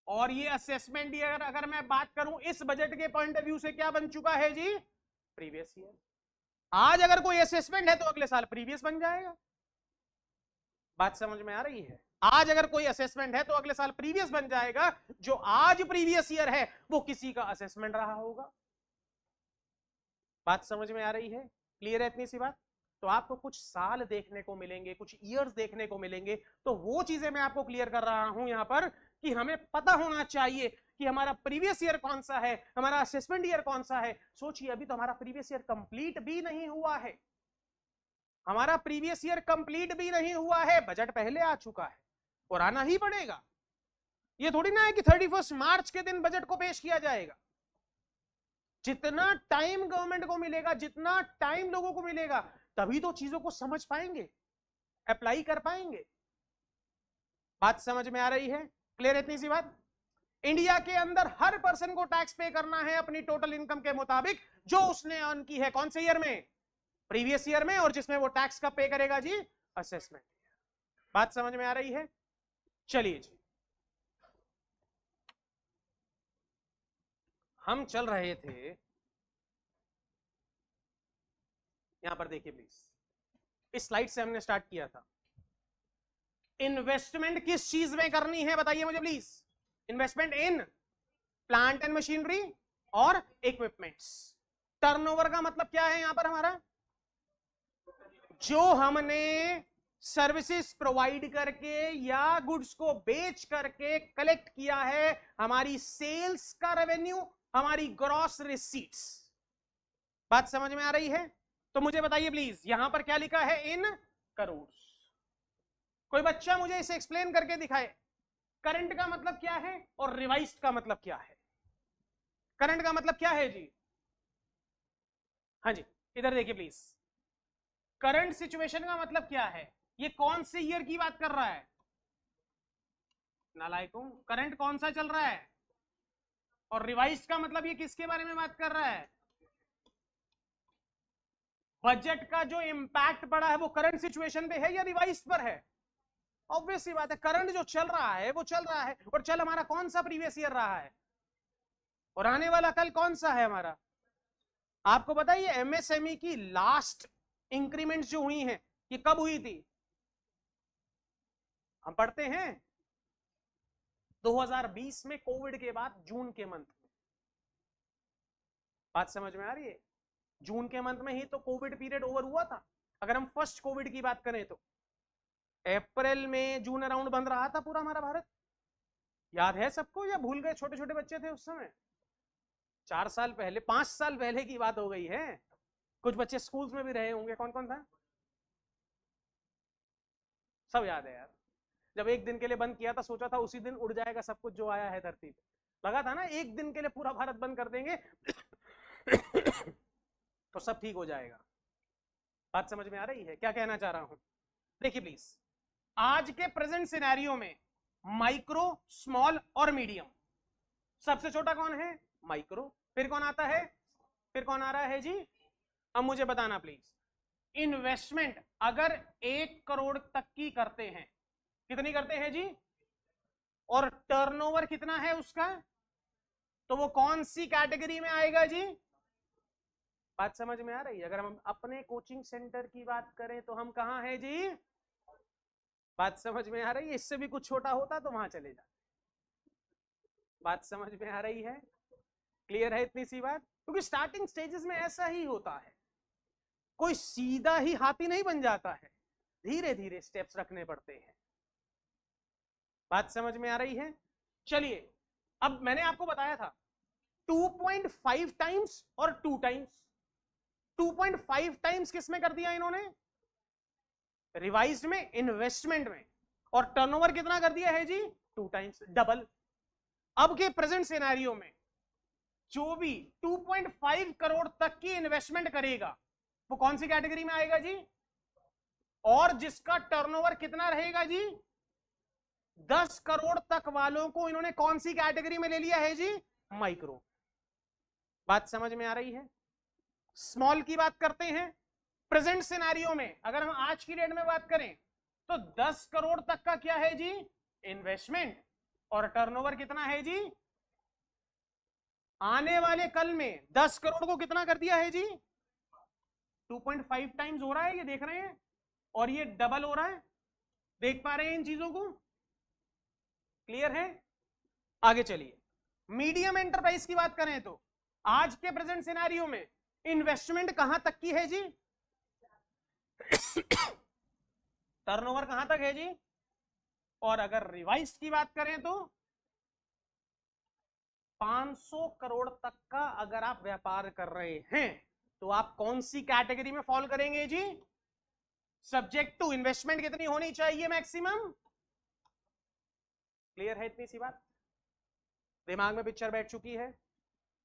और ये असेसमेंट ईयर अगर मैं बात करूं इस बजट के पॉइंट ऑफ व्यू से क्या बन चुका है जी? Previous year. आज अगर कोई असेसमेंट है तो अगले साल प्रीवियस बन जाएगा। बात समझ में आ रही है? आज अगर कोई असेसमेंट है तो अगले साल प्रीवियस बन जाएगा। जो आज प्रीवियस ईयर है वो किसी का असेसमेंट रहा होगा। बात समझ में आ रही है? क्लियर है इतनी सी बात? तो आपको कुछ साल देखने को मिलेंगे, कुछ ईयर्स देखने को मिलेंगे। तो वो चीजें मैं आपको क्लियर कर रहा हूं यहां पर कि हमें पता होना चाहिए कि हमारा प्रीवियस ईयर कौन सा है, हमारा असेसमेंट ईयर कौन सा है। सोचिए अभी तो हमारा प्रीवियस ईयर कंप्लीट भी नहीं हुआ है, हमारा प्रीवियस ईयर कंप्लीट भी नहीं हुआ है, बजट पहले आ चुका है और आना ही पड़ेगा। ये थोड़ी ना है कि 31 मार्च के दिन बजट को पेश किया जाएगा। जितना टाइम गवर्नमेंट को मिलेगा, जितना टाइम लोगों को मिलेगा, तभी तो चीजों को समझ पाएंगे, अप्लाई कर पाएंगे। बात समझ में आ रही है? क्लियर है इतनी सी बात? इंडिया के अंदर हर पर्सन को टैक्स पे करना है अपनी टोटल इनकम के मुताबिक जो उसने अर्न की है। कौन से ईयर में? प्रीवियस ईयर में। और जिसमें वो टैक्स कब पे करेगा जी? असेसमेंट। बात समझ में आ रही है? चलिए जी, हम चल रहे थे, यहां पर देखिए प्लीज, इस स्लाइड से हमने स्टार्ट किया था। इन्वेस्टमेंट किस चीज में करनी है बताइए मुझे please? Investment in plant and machinery और इक्विपमेंट्स। टर्नओवर का मतलब क्या है यहां पर हमारा? जो हमने सर्विसेज प्रोवाइड करके या गुड्स को बेच करके कलेक्ट किया है, हमारी सेल्स का रेवेन्यू, हमारी ग्रॉस रिसीट्स। बात समझ में आ रही है? तो मुझे बताइए प्लीज यहां पर क्या लिखा है? इन करोड़। कोई बच्चा मुझे इसे एक्सप्लेन करके दिखाए, करंट का मतलब क्या है और रिवाइज्ड का मतलब क्या है? करंट का मतलब क्या है जी? हाँ जी, इधर देखिए प्लीज। करंट सिचुएशन का मतलब क्या है? ये कौन से ईयर की बात कर रहा है? नालायकों, करंट कौन सा चल रहा है? और रिवाइज का मतलब ये किसके बारे में बात कर रहा है? बजट का जो इंपैक्ट पड़ा है वो करंट सिचुएशन पे है या रिवाइज पर है? ऑब्वियस सी बात है, करंट जो चल रहा है वो चल रहा है, और चल हमारा कौन सा प्रीवियस ईयर रहा है, और आने वाला कल कौन सा है हमारा? आपको बताइए एमएसएमई की लास्ट इंक्रीमेंट जो हुई है ये कब हुई थी? हम पढ़ते हैं 2020 में, कोविड के बाद जून के मंथ में। बात समझ में आ रही है? जून के मंथ में ही तो कोविड पीरियड ओवर हुआ था। अगर हम फर्स्ट कोविड की बात करें तो अप्रैल में जून अराउंड बंद रहा था पूरा हमारा भारत। याद है सबको या भूल गए? छोटे छोटे बच्चे थे उस समय, 4 साल पहले, 5 साल पहले की बात हो गई है। कुछ बच्चे स्कूल्स में भी रहे होंगे। कौन कौन था? सब याद है यार। जब एक दिन के लिए बंद किया था, सोचा था उसी दिन उड़ जाएगा सब कुछ जो आया है धरती पे। लगा था ना एक दिन के लिए पूरा भारत बंद कर देंगे तो सब ठीक हो जाएगा। बात समझ में आ रही है क्या कहना चाह रहा हूं? देखिए प्लीज, आज के प्रेजेंट सिनेरियो में माइक्रो, स्मॉल और मीडियम, सबसे छोटा कौन है? माइक्रो। फिर कौन आता है? फिर कौन आ रहा है जी? अब मुझे बताना प्लीज, इन्वेस्टमेंट अगर 1 करोड़ तक की करते हैं, कितनी करते हैं जी? और टर्नओवर कितना है उसका, तो वो कौन सी कैटेगरी में आएगा जी? बात समझ में आ रही है? अगर हम अपने कोचिंग सेंटर की बात करें तो हम कहां हैं जी? बात समझ में आ रही है? इससे भी कुछ छोटा होता तो वहां चले जाते। बात समझ में आ रही है? क्लियर है इतनी सी बात? क्योंकि स्टार्टिंग स्टेजेस में ऐसा ही होता है, कोई सीधा ही हाथी नहीं बन जाता है, धीरे धीरे स्टेप्स रखने पड़ते हैं। बात समझ में आ रही है? चलिए, अब मैंने आपको बताया था 2.5 टाइम्स और 2 टाइम्स। 2.5 टाइम्स किसमें कर दिया इन्होंने? रिवाइज्ड में, इन्वेस्टमेंट में। और टर्नओवर कितना कर दिया है जी? 2 टाइम्स, डबल। अब के प्रेजेंट सिनेरियो में जो भी 2.5 करोड़ तक की इन्वेस्टमेंट करेगा वो कौन सी कैटेगरी में आएगा जी? और जिसका टर्नओवर कितना रहेगा जी? 10 करोड़ तक वालों को इन्होंने कौन सी कैटेगरी में ले लिया है जी? माइक्रो। बात समझ में आ रही है? स्मॉल की बात करते हैं। प्रेजेंट सिनेरियो में अगर हम आज की डेट में बात करें तो 10 करोड़ तक का क्या है जी? इन्वेस्टमेंट। और टर्नओवर कितना है जी? आने वाले कल में 10 करोड़ को कितना कर दिया है जी? 2.5 टाइम्स हो रहा है, ये देख रहे हैं, और ये डबल हो रहा है। देख पा रहे हैं इन चीजों को? क्लियर है? आगे चलिए, मीडियम एंटरप्राइज की बात करें तो आज के प्रेजेंट सिनेरियो में इन्वेस्टमेंट कहां तक की है जी? टर्नओवर कहां तक है जी? और अगर रिवाइज की बात करें तो 500 करोड़ तक का अगर आप व्यापार कर रहे हैं तो आप कौन सी कैटेगरी में फॉल करेंगे जी? सब्जेक्ट टू इन्वेस्टमेंट कितनी होनी चाहिए मैक्सिमम? क्लियर है इतनी सी बात? दिमाग में पिक्चर बैठ चुकी है?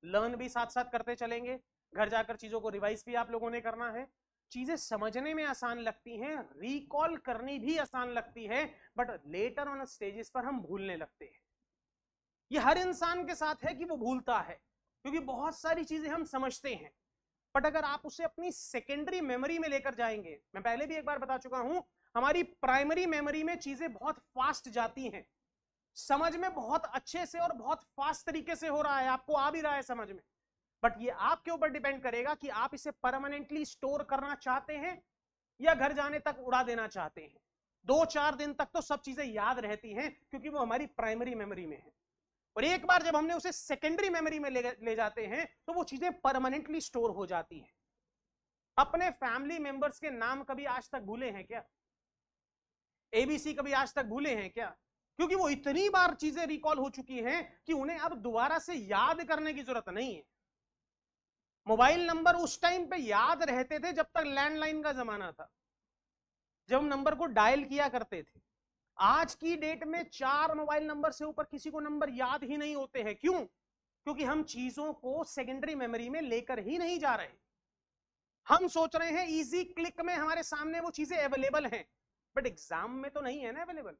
लर्न भी साथ साथ करते चलेंगे, घर जाकर चीजों को रिवाइज भी आप लोगों ने करना है। चीजें समझने में आसान लगती हैं, रिकॉल करनी भी आसान लगती है, बट लेटर ऑन स्टेजेस पर हम भूलने लगते हैं। ये हर इंसान के साथ है कि वो भूलता है, क्योंकि बहुत सारी चीजें हम समझते हैं, बट अगर आप उसे अपनी सेकेंडरी मेमोरी में लेकर जाएंगे, मैं पहले भी एक बार बता चुका हूं, हमारी प्राइमरी मेमोरी में चीजें बहुत फास्ट जाती हैं, समझ में बहुत अच्छे से और बहुत फास्ट तरीके से हो रहा है, आपको आ भी रहा है समझ में, बट ये आपके ऊपर डिपेंड करेगा कि आप इसे परमानेंटली स्टोर करना चाहते हैं या घर जाने तक उड़ा देना चाहते हैं। 2-4 दिन तक तो सब चीजें याद रहती हैं क्योंकि वो हमारी प्राइमरी मेमोरी में है, और एक बार जब हमने उसे सेकेंडरी मेमोरी में ले जाते हैं तो वो चीजें परमानेंटली स्टोर हो जाती हैं। अपने फैमिली मेंबर्स के नाम कभी आज तक भूले हैं क्या? एबीसी कभी आज तक भूले हैं क्या? क्योंकि वो इतनी बार चीजें रिकॉल हो चुकी हैं कि उन्हें अब दोबारा से याद करने की जरूरत नहीं है। मोबाइल नंबर उस टाइम पे याद रहते थे जब तक लैंडलाइन का जमाना था, जब हम नंबर को डायल किया करते थे। आज की डेट में 4 मोबाइल नंबर से ऊपर किसी को नंबर याद ही नहीं होते हैं। क्यों? क्योंकि हम चीजों को सेकेंडरी मेमोरी में लेकर ही नहीं जा रहे। हम सोच रहे हैं इजी क्लिक में हमारे सामने वो चीजें अवेलेबल हैं, बट एग्जाम में तो नहीं है ना अवेलेबल।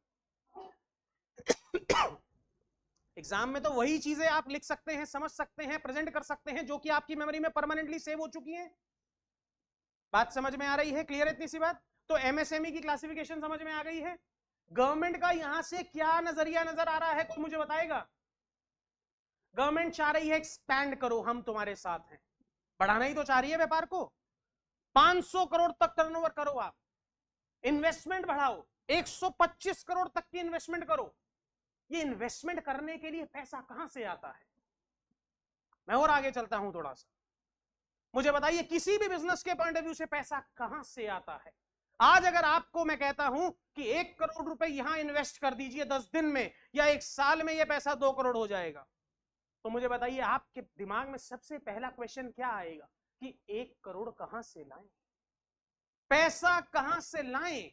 एग्जाम में तो वही चीजें आप लिख सकते हैं, समझ सकते हैं, प्रेजेंट कर सकते हैं जो कि आपकी मेमोरी में परमानेंटली सेव हो चुकी है। बात समझ में आ रही है? क्लियर है इतनी सी बात? तो एमएसएमई की क्लासिफिकेशन समझ में आ गई है। गवर्नमेंट का यहां से क्या नजरिया नजर आ रहा है, कोई मुझे बताएगा? गवर्नमेंट चाह रही है एक्सपैंड करो, हम तुम्हारे साथ हैं। बढ़ाना ही तो चाह रही है व्यापार को। 500 करोड़ तक टर्नओवर करो आप, इन्वेस्टमेंट बढ़ाओ, 125 करोड़ तक की इन्वेस्टमेंट करो। ये इन्वेस्टमेंट करने के लिए पैसा कहां से आता है? मैं और आगे चलता हूं थोड़ा सा, मुझे बताइए किसी भी बिजनेस के पॉइंट ऑफ व्यू से पैसा कहां से आता है? आज अगर आपको मैं कहता हूं कि 1 करोड़ रुपए यहां इन्वेस्ट कर दीजिए 10 दिन में या 1 साल में, यह पैसा 2 करोड़ हो जाएगा, तो मुझे बताइए आपके दिमाग में सबसे पहला क्वेश्चन क्या आएगा कि 1 करोड़ कहां से लाएं, पैसा कहां से लाएं?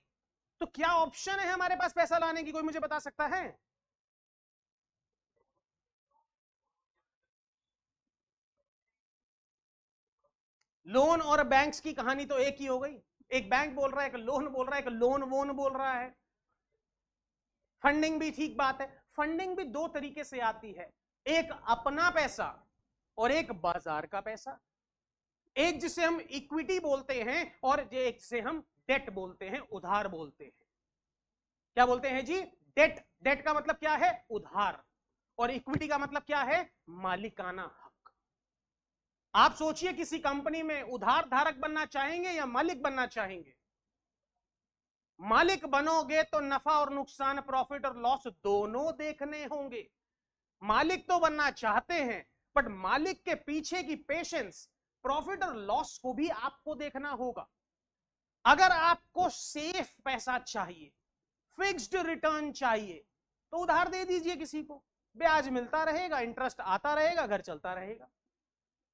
तो क्या ऑप्शन है हमारे पास पैसा लाने की, कोई मुझे बता सकता है? लोन और बैंक्स की कहानी तो एक ही हो गई। एक बैंक बोल रहा है, एक लोन बोल रहा है, एक लोन वोन बोल रहा है। फंडिंग भी ठीक बात है, फंडिंग भी दो तरीके से आती है, एक अपना पैसा और एक बाजार का पैसा। एक जिसे हम इक्विटी बोलते हैं और एक जिसे हम डेट बोलते हैं, उधार बोलते हैं। क्या बोलते हैं जी? डेट। डेट का मतलब क्या है? उधार। और इक्विटी का मतलब क्या है? मालिकाना हक। आप सोचिए किसी कंपनी में उधार धारक बनना चाहेंगे या मालिक बनना चाहेंगे? मालिक बनोगे तो नफा और नुकसान, प्रॉफिट और लॉस दोनों देखने होंगे। मालिक तो बनना चाहते हैं, बट मालिक के पीछे की पेशेंस, प्रॉफिट और लॉस को भी आपको देखना होगा। अगर आपको सेफ पैसा चाहिए, फिक्स्ड रिटर्न चाहिए, तो उधार दे दीजिए किसी को, ब्याज मिलता रहेगा, इंटरेस्ट आता रहेगा, घर चलता रहेगा।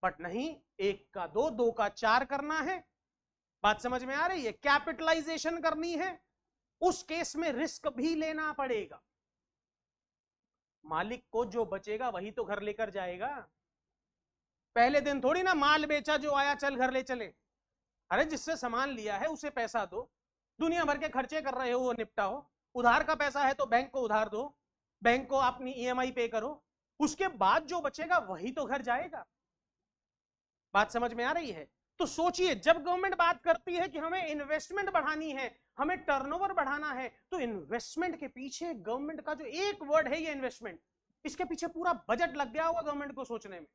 बट नहीं, एक का दो, दो का चार करना है। बात समझ में आ रही है? कैपिटलाइजेशन करनी है, उस केस में रिस्क भी लेना पड़ेगा। मालिक को जो बचेगा वही तो घर लेकर जाएगा। पहले दिन थोड़ी ना माल बेचा, जो आया चल घर ले चले। अरे जिससे सामान लिया है उसे पैसा दो, दुनिया भर के खर्चे कर रहे हो वो निपटाओ। उधार का पैसा है तो बैंक को उधार दो, बैंक को अपनी ईएमआई पे करो, उसके बाद जो बचेगा वही तो घर जाएगा। बात समझ में आ रही है? तो सोचिए, जब गवर्नमेंट बात करती है कि हमें इन्वेस्टमेंट बढ़ानी है, हमें टर्नओवर बढ़ाना है, तो इन्वेस्टमेंट के पीछे गवर्नमेंट का जो एक वर्ड है, ये इन्वेस्टमेंट, इसके पीछे पूरा बजट लग गया होगा गवर्नमेंट को सोचने में।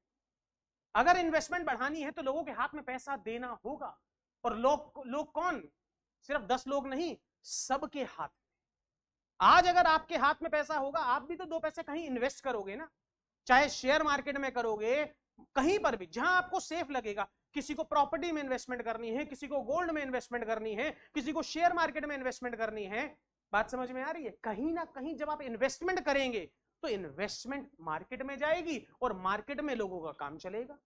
अगर इन्वेस्टमेंट बढ़ानी है तो लोगों के हाथ में पैसा देना होगा। और लोग लोग कौन? सिर्फ 10 लोग नहीं, सबके हाथ में। आज अगर आपके हाथ में पैसा होगा, आप भी तो दो पैसे कहीं इन्वेस्ट करोगे ना, चाहे शेयर मार्केट में करोगे, कहीं पर भी जहां आपको सेफ लगेगा। किसी को प्रॉपर्टी में इन्वेस्टमेंट करनी है, किसी को गोल्ड में इन्वेस्टमेंट करनी है, किसी को शेयर मार्केट में इन्वेस्टमेंट करनी है। बात समझ में आ रही है? कहीं ना कहीं जब आप इन्वेस्टमेंट करेंगे तो इन्वेस्टमेंट मार्केट में जाएगी और मार्केट में लोगों का काम चलेगा।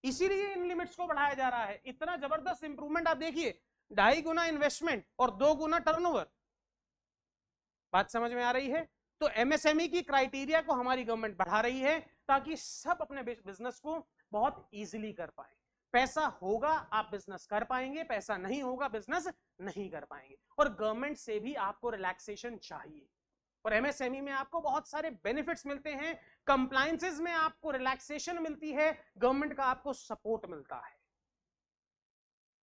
इसीलिए इन लिमिट्स को बढ़ाया जा रहा है। इतना जबरदस्त इंप्रूवमेंट आप देखिए, 2.5 गुना इन्वेस्टमेंट और 2 गुना टर्नओवर। बात समझ में आ रही है? तो एमएसएमई की क्राइटेरिया को हमारी गवर्नमेंट बढ़ा रही है ताकि सब अपने बिजनेस को बहुत इजीली कर पाए। पैसा होगा आप बिजनेस कर पाएंगे, पैसा नहीं होगा बिजनेस नहीं कर पाएंगे। और गवर्नमेंट से भी आपको रिलैक्सेशन चाहिए, और एमएसएमई में आपको बहुत सारे बेनिफिट्स मिलते हैं, कंप्लायंसेस में आपको रिलैक्सेशन मिलती है, गवर्नमेंट का आपको सपोर्ट मिलता है।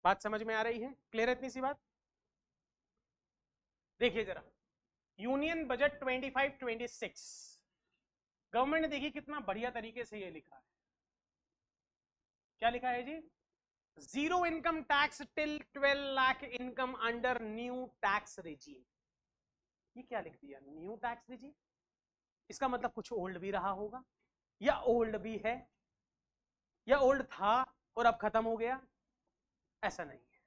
बात समझ में आ रही है? क्लियर है इतनी सी बात? देखिए जरा, यूनियन बजट 25-26, गवर्नमेंट ने देखिए कितना बढ़िया तरीके से ये लिखा है। क्या लिखा है जी? Zero income tax till 12 lakh income under new tax regime. ये क्या लिख दिया, न्यू टैक्स रेजीम? इसका मतलब कुछ ओल्ड भी रहा होगा, या ओल्ड भी है, या ओल्ड था और अब खत्म हो गया। ऐसा नहीं है,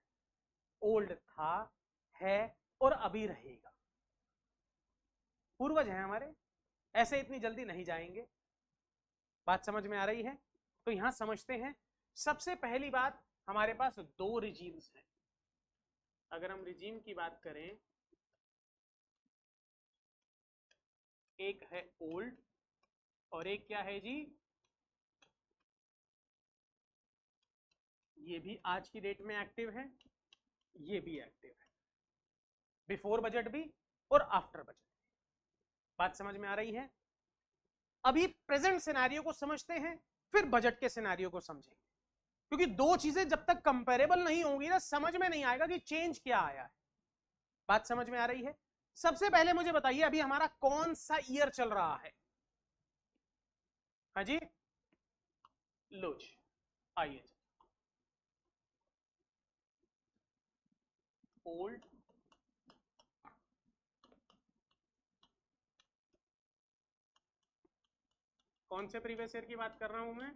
ओल्ड था, है और अभी रहेगा। पूर्वज हैं हमारे, ऐसे इतनी जल्दी नहीं जाएंगे। बात समझ में आ रही है? तो यहां समझते हैं। सबसे पहली बात, हमारे पास दो रिजीम्स हैं। अगर हम रिजीम की बात करें, एक है ओल्ड और एक क्या है जी? ये भी आज की डेट में एक्टिव है, ये भी एक्टिव है, बिफोर बजट भी और आफ्टर बजट। बात समझ में आ रही है? अभी प्रेजेंट सिनेरियो को समझते हैं, फिर बजट के सिनेरियो को समझेंगे, क्योंकि दो चीजें जब तक कंपेरेबल नहीं होंगी ना, समझ में नहीं आएगा कि चेंज क्या आया है। बात समझ में आ रही है? सबसे पहले मुझे बताइए अभी हमारा कौन सा ईयर चल रहा है? हाँ जी, लो जी, आइए, ओल्ड कौन से प्रीवियस ईयर की बात कर रहा हूं मैं?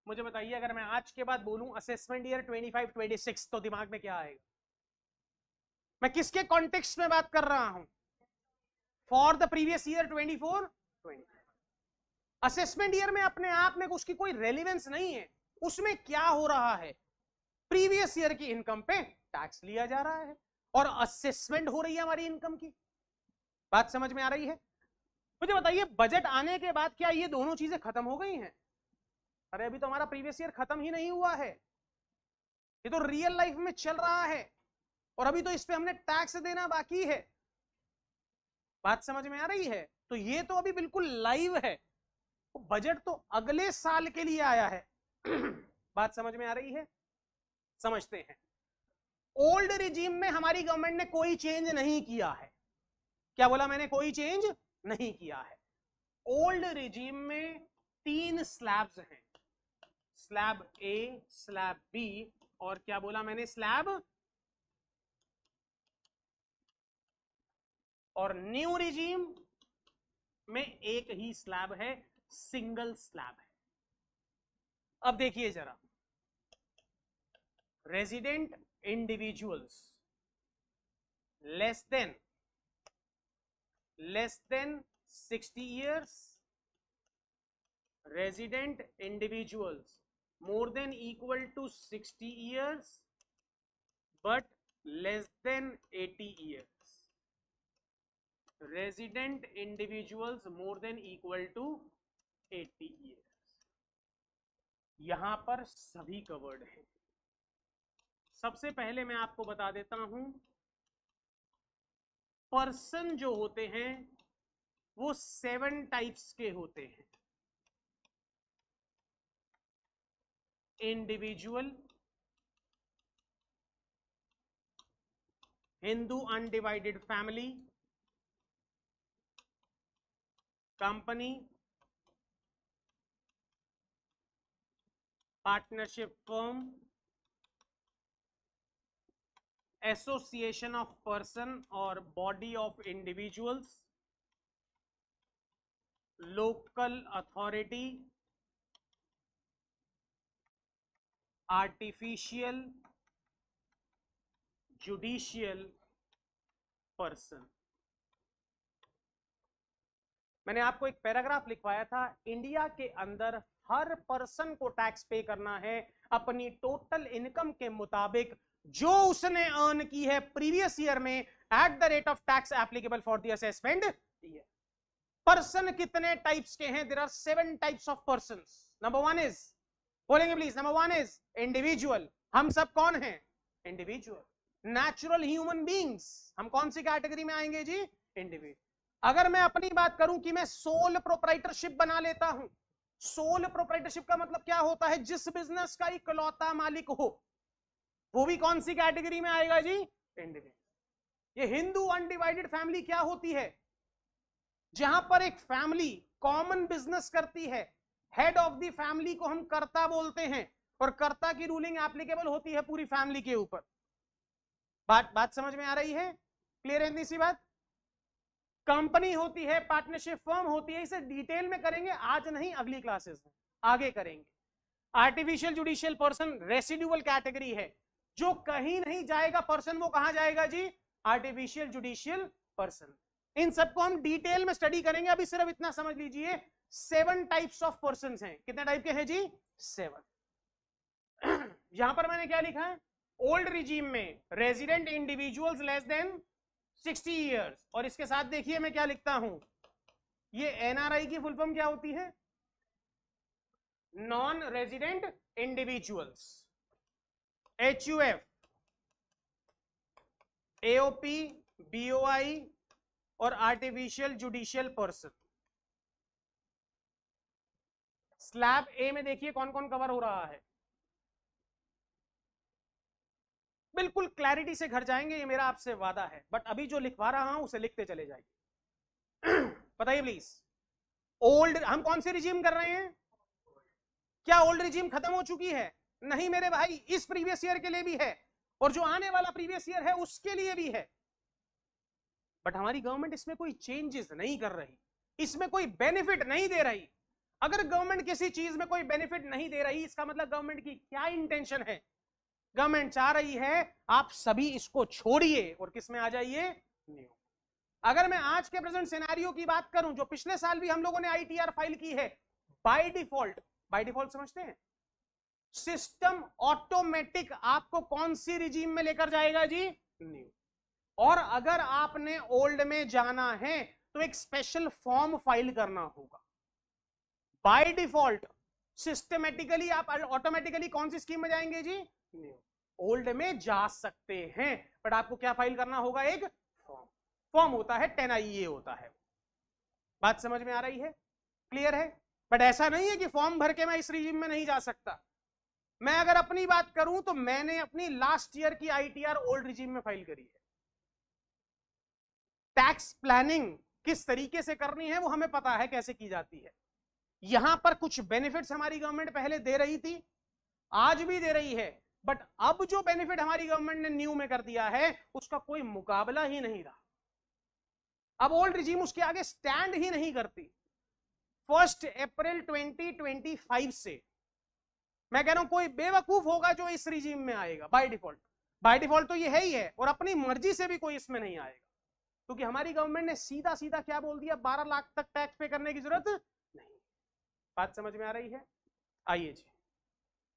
मुझे बताइए, अगर मैं आज के बाद बोलूं असेसमेंट ईयर 25-26, तो दिमाग में क्या आएगा? मैं किसके कॉन्टेक्स्ट में बात कर रहा हूं? For the previous year 24-25। Assessment year में अपने आप में उसकी कोई रेलिवेंस नहीं है। उसमें क्या हो रहा है? प्रीवियस ईयर की इनकम पे टैक्स लिया जा रहा है और असेसमेंट हो रही है हमारी इनकम की। बात समझ में आ रही है? मुझे बताइए, बजट आने के बाद क्या ये दोनों चीजें खत्म हो गई हैं? अरे अभी तो हमारा प्रीवियस ईयर खत्म ही नहीं हुआ है, ये तो रियल लाइफ में चल रहा है और अभी तो इस पे हमने टैक्स देना बाकी है। बात समझ में आ रही है? तो ये तो अभी बिल्कुल लाइव है, बजट तो अगले साल के लिए आया है। बात समझ में आ रही है? समझते हैं। ओल्ड रिजीम में हमारी गवर्नमेंट ने कोई चेंज नहीं किया है। क्या बोला मैंने? कोई चेंज नहीं किया है। ओल्ड रिजीम में 3 स्लैब्स हैं, स्लैब ए, स्लैब बी और क्या बोला मैंने? स्लैब। और न्यू रिजीम में एक ही स्लैब है, सिंगल स्लैब है। अब देखिए जरा, resident individuals less then 60 years, resident individuals more than equal to 60 years but less than 80 years, resident individuals more than equal to 80 years। यहां पर सभी कवर्ड है। सबसे पहले मैं आपको बता देता हूं, पर्सन जो होते हैं वो 7 टाइप्स के होते हैं। Individual, Hindu undivided family, company, partnership firm, association of person और body of individuals, local authority, artificial judicial person. मैंने आपको एक पैराग्राफ लिखवाया था, इंडिया के अंदर हर पर्सन को टैक्स पे करना है अपनी टोटल इनकम के मुताबिक जो उसने अर्न की है प्रीवियस ईयर में, at the rate of tax applicable for the assessment year. Person कितने टाइप्स के हैं? There are 7 types of persons. Number 1 is, बोलेंगे प्लीज, नंबर 1 इज इंडिविजुअल। हम सब कौन हैं? इंडिविजुअल। नेचुरल ह्यूमन बींग्स, हम कौन सी कैटेगरी में आएंगे जी? इंडिविजुअल। अगर मैं अपनी बात करूं कि मैं सोल प्रोप्राइटरशिप बना लेता हूं, सोल प्रोप्राइटरशिप का मतलब क्या होता है? जिस बिजनेस का इकलौता मालिक हो, वो भी कौन सी कैटेगरी में आएगा जी? इंडिविजुअल। ये हिंदू अनडिवाइडेड फैमिली क्या होती है? जहां पर एक फैमिली कॉमन बिजनेस करती है, हेड ऑफ द फैमिली को हम कर्ता बोलते हैं और कर्ता की रूलिंग एप्लीकेबल होती है पूरी फैमिली के ऊपर। बात समझ में आ रही है? क्लियर है इतनी सी बात? कंपनी होती है, पार्टनरशिप फर्म होती है, इसे डिटेल में करेंगे, आज नहीं अगली क्लासेस में आगे करेंगे। Artificial judicial person residual category है, जो कहीं नहीं जाएगा पर्सन, वो कहां जाएगा जी? Artificial judicial person. इन सबको हम डिटेल में स्टडी करेंगे, अभी सिर्फ इतना समझ लीजिए 7 टाइप्स ऑफ पर्सन हैं। कितने टाइप के हैं जी? 7। यहां पर मैंने क्या लिखा है? ओल्ड रिजीम में resident individuals less then 60 years, और इसके साथ देखिए मैं क्या लिखता हूं, ये एनआरआई की फुल फॉर्म क्या होती है? Non resident individuals, HUF। AOP, BOI और artificial judicial person. Slab A में देखिए कौन कौन कवर हो रहा है। बिल्कुल क्लैरिटी से घर जाएंगे, ये मेरा आपसे वादा है, बट अभी जो लिखवा रहा हूं उसे लिखते चले जाइए। बताइए प्लीज, ओल्ड हम कौन से रिजीम कर रहे हैं? क्या ओल्ड रिजीम खत्म हो चुकी है? नहीं मेरे भाई, इस प्रीवियस ईयर के लिए भी है और जो आने वाला प्रीवियस ईयर है उसके लिए भी है। बट हमारी गवर्नमेंट इसमें कोई चेंजेस नहीं कर रही, इसमें कोई बेनिफिट नहीं दे रही। अगर गवर्नमेंट किसी चीज में कोई बेनिफिट नहीं दे रही, इसका मतलब गवर्नमेंट की क्या इंटेंशन है? गवर्नमेंट चाह रही है आप सभी इसको छोड़िए और किस में आ जाइए, न्यू। अगर मैं आज के प्रेजेंट सिनेरियो की बात करूं, जो पिछले साल भी हम लोगों ने आईटीआर फाइल की है, बाय डिफॉल्ट समझते हैं, सिस्टम ऑटोमेटिक आपको कौन सी रिजीम में लेकर जाएगा जी, न्यू। और अगर आपने ओल्ड में जाना है तो एक स्पेशल फॉर्म फाइल करना होगा। बाय डिफॉल्ट सिस्टमेटिकली आप ऑटोमेटिकली कौन सी स्कीम में जाएंगे जी, न्यू। ओल्ड में जा सकते हैं, बट आपको क्या फाइल करना होगा, एक फॉर्म होता है, 10IE होता है। बात समझ में आ रही है, क्लियर है? बट ऐसा नहीं है कि फॉर्म भर के मैं इस रिजीम में नहीं जा सकता। मैं अगर अपनी बात करूं तो मैंने अपनी लास्ट ईयर की आईटीआर ओल्ड रिजीम में फाइल करी है। टैक्स प्लानिंग किस तरीके से करनी है वो हमें पता है कैसे की जाती है। यहां पर कुछ बेनिफिट्स हमारी गवर्नमेंट पहले दे रही थी, आज भी दे रही है, बट अब जो बेनिफिट हमारी गवर्नमेंट ने न्यू में कर दिया है उसका कोई मुकाबला ही नहीं रहा। अब ओल्ड रिजीम उसके आगे स्टैंड ही नहीं करती। 1 अप्रैल 2025 से मैं कह रहा हूं कोई बेवकूफ होगा जो इस रिजीम में आएगा बाय डिफॉल्ट। बाय डिफॉल्ट तो ये है ही है, और अपनी मर्जी से भी कोई इसमें नहीं आएगा, क्योंकि हमारी गवर्नमेंट ने सीधा सीधा क्या बोल दिया, 12 लाख तक टैक्स पे करने की जरूरत नहीं। बात समझ में आ रही है? आइए जी,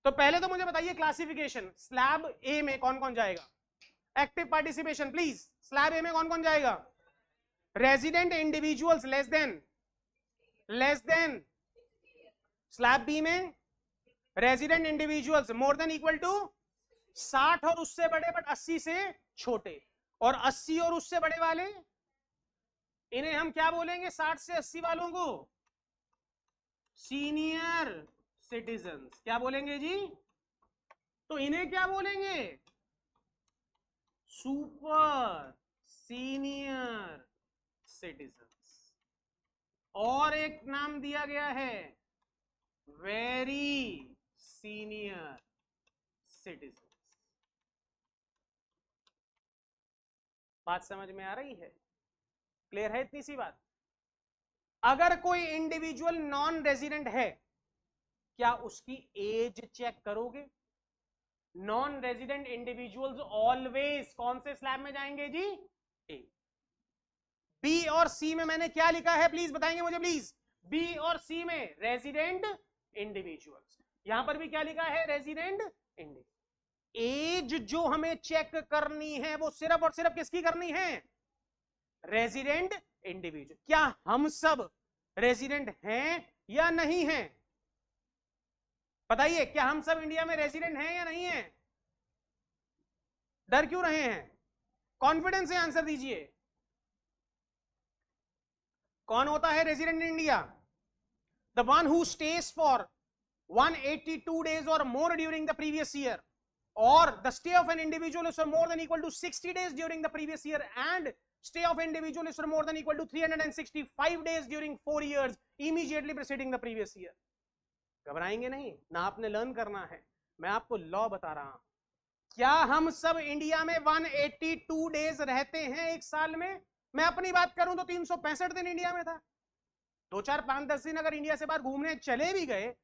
तो पहले तो मुझे बताइए क्लासिफिकेशन, स्लैब ए में कौन कौन जाएगा? Active participation please, slab A में कौन कौन जाएगा? Resident individuals less than. Slab B में resident individuals more than equal to 60 और उससे बड़े बट 80 से छोटे, और 80 और उससे बड़े वाले इन्हें हम क्या बोलेंगे? 60 से 80 वालों को सीनियर सिटीजन्स। क्या बोलेंगे जी? तो इन्हें क्या बोलेंगे? Super senior citizens. और एक नाम दिया गया है वेरी सीनियर सिटीजन्स। बात समझ में आ रही है, क्लियर है इतनी सी बात? अगर कोई इंडिविजुअल नॉन रेजिडेंट है, क्या उसकी एज चेक करोगे? नॉन रेजिडेंट इंडिविजुअल्स ऑलवेज कौन से स्लैब में जाएंगे जी? ए। बी और सी में मैंने क्या लिखा है प्लीज बताएंगे मुझे प्लीज? बी और सी में रेजिडेंट इंडिविजुअल्स, यहां पर भी क्या लिखा है? Resident individual. एज जो हमें चेक करनी है वो सिर्फ और सिर्फ किसकी करनी है? Resident individual. क्या हम सब रेजिडेंट हैं या नहीं हैं? बताइए, क्या हम सब इंडिया में रेजिडेंट हैं या नहीं हैं? डर क्यों रहे हैं? कॉन्फिडेंस से आंसर दीजिए। कौन होता है resident in India? The one who stays for 182 days or more during the previous year, or the stay of an individual is for more than equal to 60 days during the previous year, and stay of an individual is for more than equal to 365 days during 4 years immediately preceding the previous year. घबराएंगे नहीं ना, आपने learn करना है, मैं आपको law बता रहा हूं। क्या हम सब इंडिया में 182 डेज रहते हैं एक साल में? मैं अपनी बात करूं तो 365 दिन इंडिया में था। 2, 4, 5, 10 दिन अगर इंडिया से बाहर घूमने चले भी गए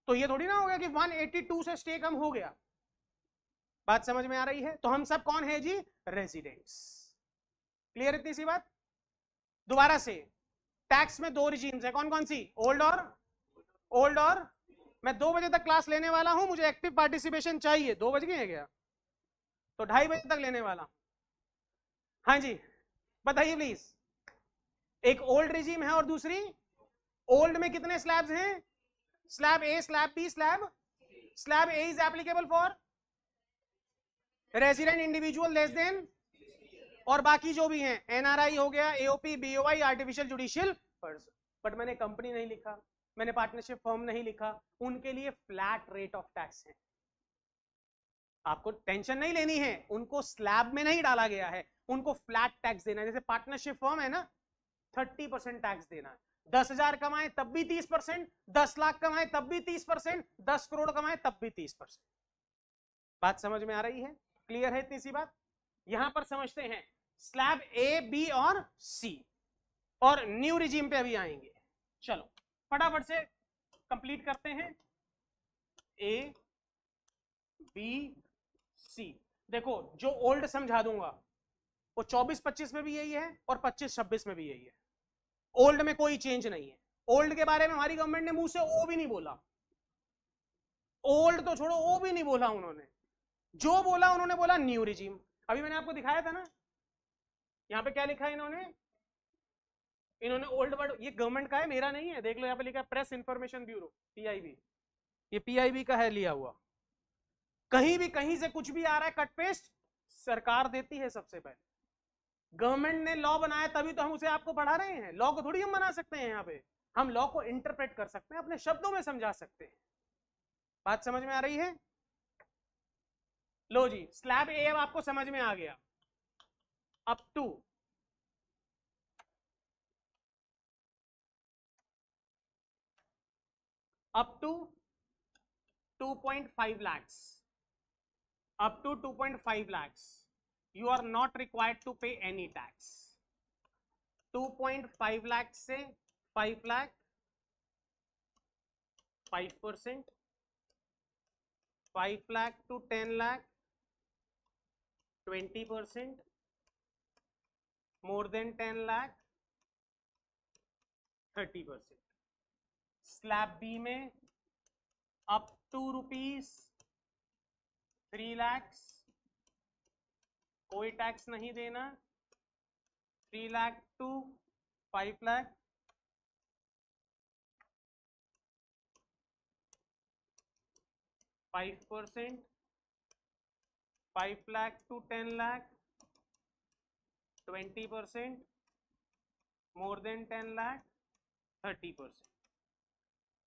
तो ये थोड़ी ना हो गया कि 182 से स्टे कम हो गया। बात समझ में आ रही है? तो हम सब कौन है जी? रेजिडेंट्स। क्लियर इतनी सी बात? दोबारा से, टैक्स में 2 रिजीम्स है, कौन कौन सी? ओल्ड और मैं 2 बजे तक क्लास लेने वाला हूं, मुझे एक्टिव पार्टिसिपेशन चाहिए। 2 बज गए हैं क्या? तो 2:30 बजे तक लेने वाला हूं। हाँ जी बताइए प्लीज। एक ओल्ड रिजीम है और दूसरी, ओल्ड में कितने स्लैब्स हैं? Slab A, slab B, slab A is applicable for resident individual less than, और बाकी जो भी हैं एनआरआई हो गया, AOP, BOI, artificial judicial person, but मैंने कंपनी नहीं लिखा, मैंने पार्टनरशिप फर्म नहीं लिखा, उनके लिए फ्लैट रेट ऑफ टैक्स है। आपको टेंशन नहीं लेनी है, उनको स्लैब में नहीं डाला गया है, उनको फ्लैट टैक्स देना है। जैसे पार्टनरशिप फर्म है ना, 30% टैक्स देना है। 10,000 कमाए तब भी 30%, 10 लाख कमाए तब भी 30%, 10 करोड़ कमाए तब भी 30%। बात समझ में आ रही है? क्लियर है इतनी सी बात? यहां पर समझते हैं स्लैब ए, बी और सी, और न्यू रिजीम पे अभी आएंगे। चलो फटाफट से कंप्लीट करते हैं। ए, बी, सी। देखो जो ओल्ड समझा दूंगा वो 24-25 में भी यही है और 25-26 में भी यही है। ओल्ड में कोई चेंज नहीं है। ओल्ड के बारे में हमारी गवर्नमेंट ने मुंह से ओ भी नहीं बोला, ओल्ड तो छोड़ो ओ भी नहीं बोला उन्होंने। जो बोला उन्होंने बोला न्यू रिजीम। अभी मैंने आपको दिखाया था ना, यहाँ पे क्या लिखा है इन्होंने ओल्ड वर्ड, ये गवर्नमेंट का है, मेरा नहीं है, देख लो यहाँ पे लिखा है प्रेस इंफॉर्मेशन ब्यूरो, पीआईबी, ये पीआईबी का है लिया हुआ। कहीं भी कहीं से कुछ भी आ रहा है कट पेस्ट सरकार देती है सबसे पहले। गवर्नमेंट ने लॉ बनाया तभी तो हम उसे आपको पढ़ा रहे हैं। लॉ को थोड़ी हम बना सकते हैं, यहाँ पे हम लॉ को इंटरप्रेट कर सकते हैं, अपने शब्दों में समझा सकते हैं। बात समझ में आ रही है? लो जी, स्लैब ए अब आपको समझ में आ गया। Up to up to 2.5 lakhs, up to 2.5 lakhs you are not required to pay any tax। 2.5 lakh से 5 lakh 5%, 5 lakh to 10 lakh 20%, more than 10 lakh 30%। Slab B में अप टू ₹3 लाख कोई टैक्स नहीं देना, 3 lakh to 5 lakh 5%, 5 lakh to 10 lakh 20%, more than 10 lakh 30%।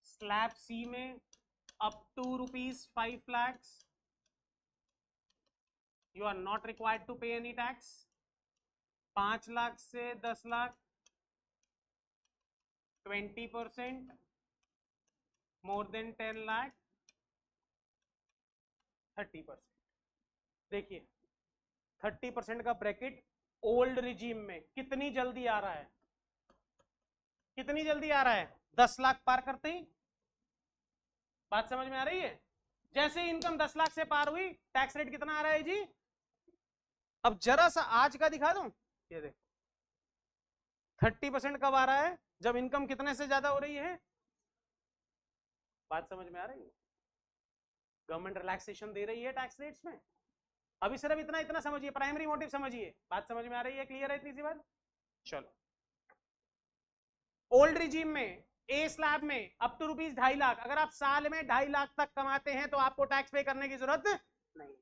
Slab C में up to ₹5 lakh you are not required to pay any tax. 5 lakh से 10 lakh 20%, more than 10 lakh 30%। देखिए 30% का bracket old regime में कितनी जल्दी आ रहा है, कितनी जल्दी आ रहा है? 10 लाख पार करते ही। बात समझ में आ रही है? जैसे इनकम 10 लाख से पार हुई, टैक्स रेट कितना आ रहा है जी? अब जरा सा आज का दिखा दूं, ये देख 30% कब आ रहा है? जब इनकम कितने से ज्यादा हो रही है। बात समझ में आ रही है? गवर्नमेंट रिलैक्सेशन दे रही है टैक्स रेट्स में। अभी सिर्फ इतना इतना समझिए, प्राइमरी मोटिव समझिए। बात समझ में आ रही है? क्लियर है इतनी सी बात? चलो ओल्ड रिजीम में ए स्लैब में अप टू ₹2.5 लाख, अगर आप साल में 2.5 लाख तक कमाते हैं तो आपको टैक्स पे करने की जरूरत नहीं।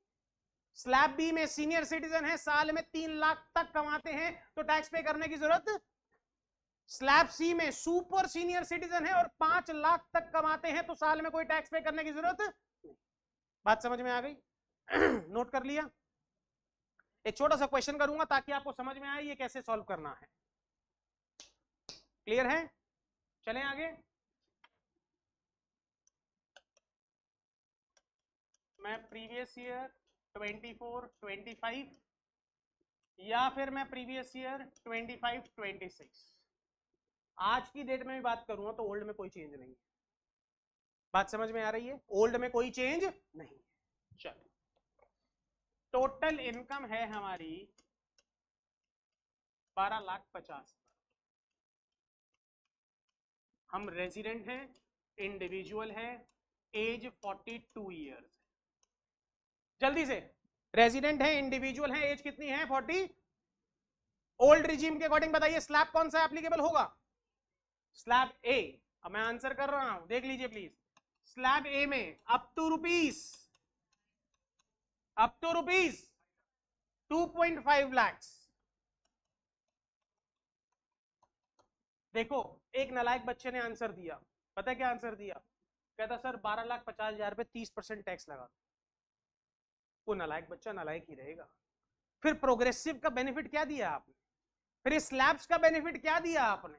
स्लैब बी में सीनियर सिटीजन है, साल में 3 लाख तक कमाते हैं तो टैक्स पे करने की जरूरत। स्लैब सी में सुपर सीनियर सिटीजन है और 5 लाख तक कमाते हैं तो साल में कोई टैक्स पे करने की जरूरत नहीं। बात समझ में आ गई? नोट कर लिया? एक छोटा सा क्वेश्चन करूंगा ताकि आपको समझ में आए ये कैसे सॉल्व करना है। क्लियर है? चलें आगे। मैं प्रीवियस ईयर 24-25 या फिर मैं प्रीवियस ईयर 25-26 आज की डेट में भी बात करूंगा तो ओल्ड में कोई चेंज नहीं है। बात समझ में आ रही है? ओल्ड में कोई चेंज नहीं। चलो टोटल इनकम है हमारी 12,50,000। हम रेजिडेंट हैं, इंडिविजुअल है, एज 42 ईयर्स। जल्दी से, रेजिडेंट है, इंडिविजुअल है, एज कितनी है? 40। ओल्ड रिजीम के अकॉर्डिंग बताइए स्लैब कौन सा एप्लीकेबल होगा? स्लैब ए। अब मैं आंसर कर रहा हूं, देख लीजिए प्लीज। स्लैब ए में अप टू ₹2.5 लाख देखो एक नालायक बच्चे ने आंसर दिया, पता है क्या आंसर दिया? कहता सर 12,50,000 पे 30% टैक्स लगा। वो नालायक बच्चा नालायक ही रहेगा। फिर प्रोग्रेसिव का बेनिफिट क्या दिया आपने? फिर स्लैब्स का बेनिफिट क्या दिया आपने?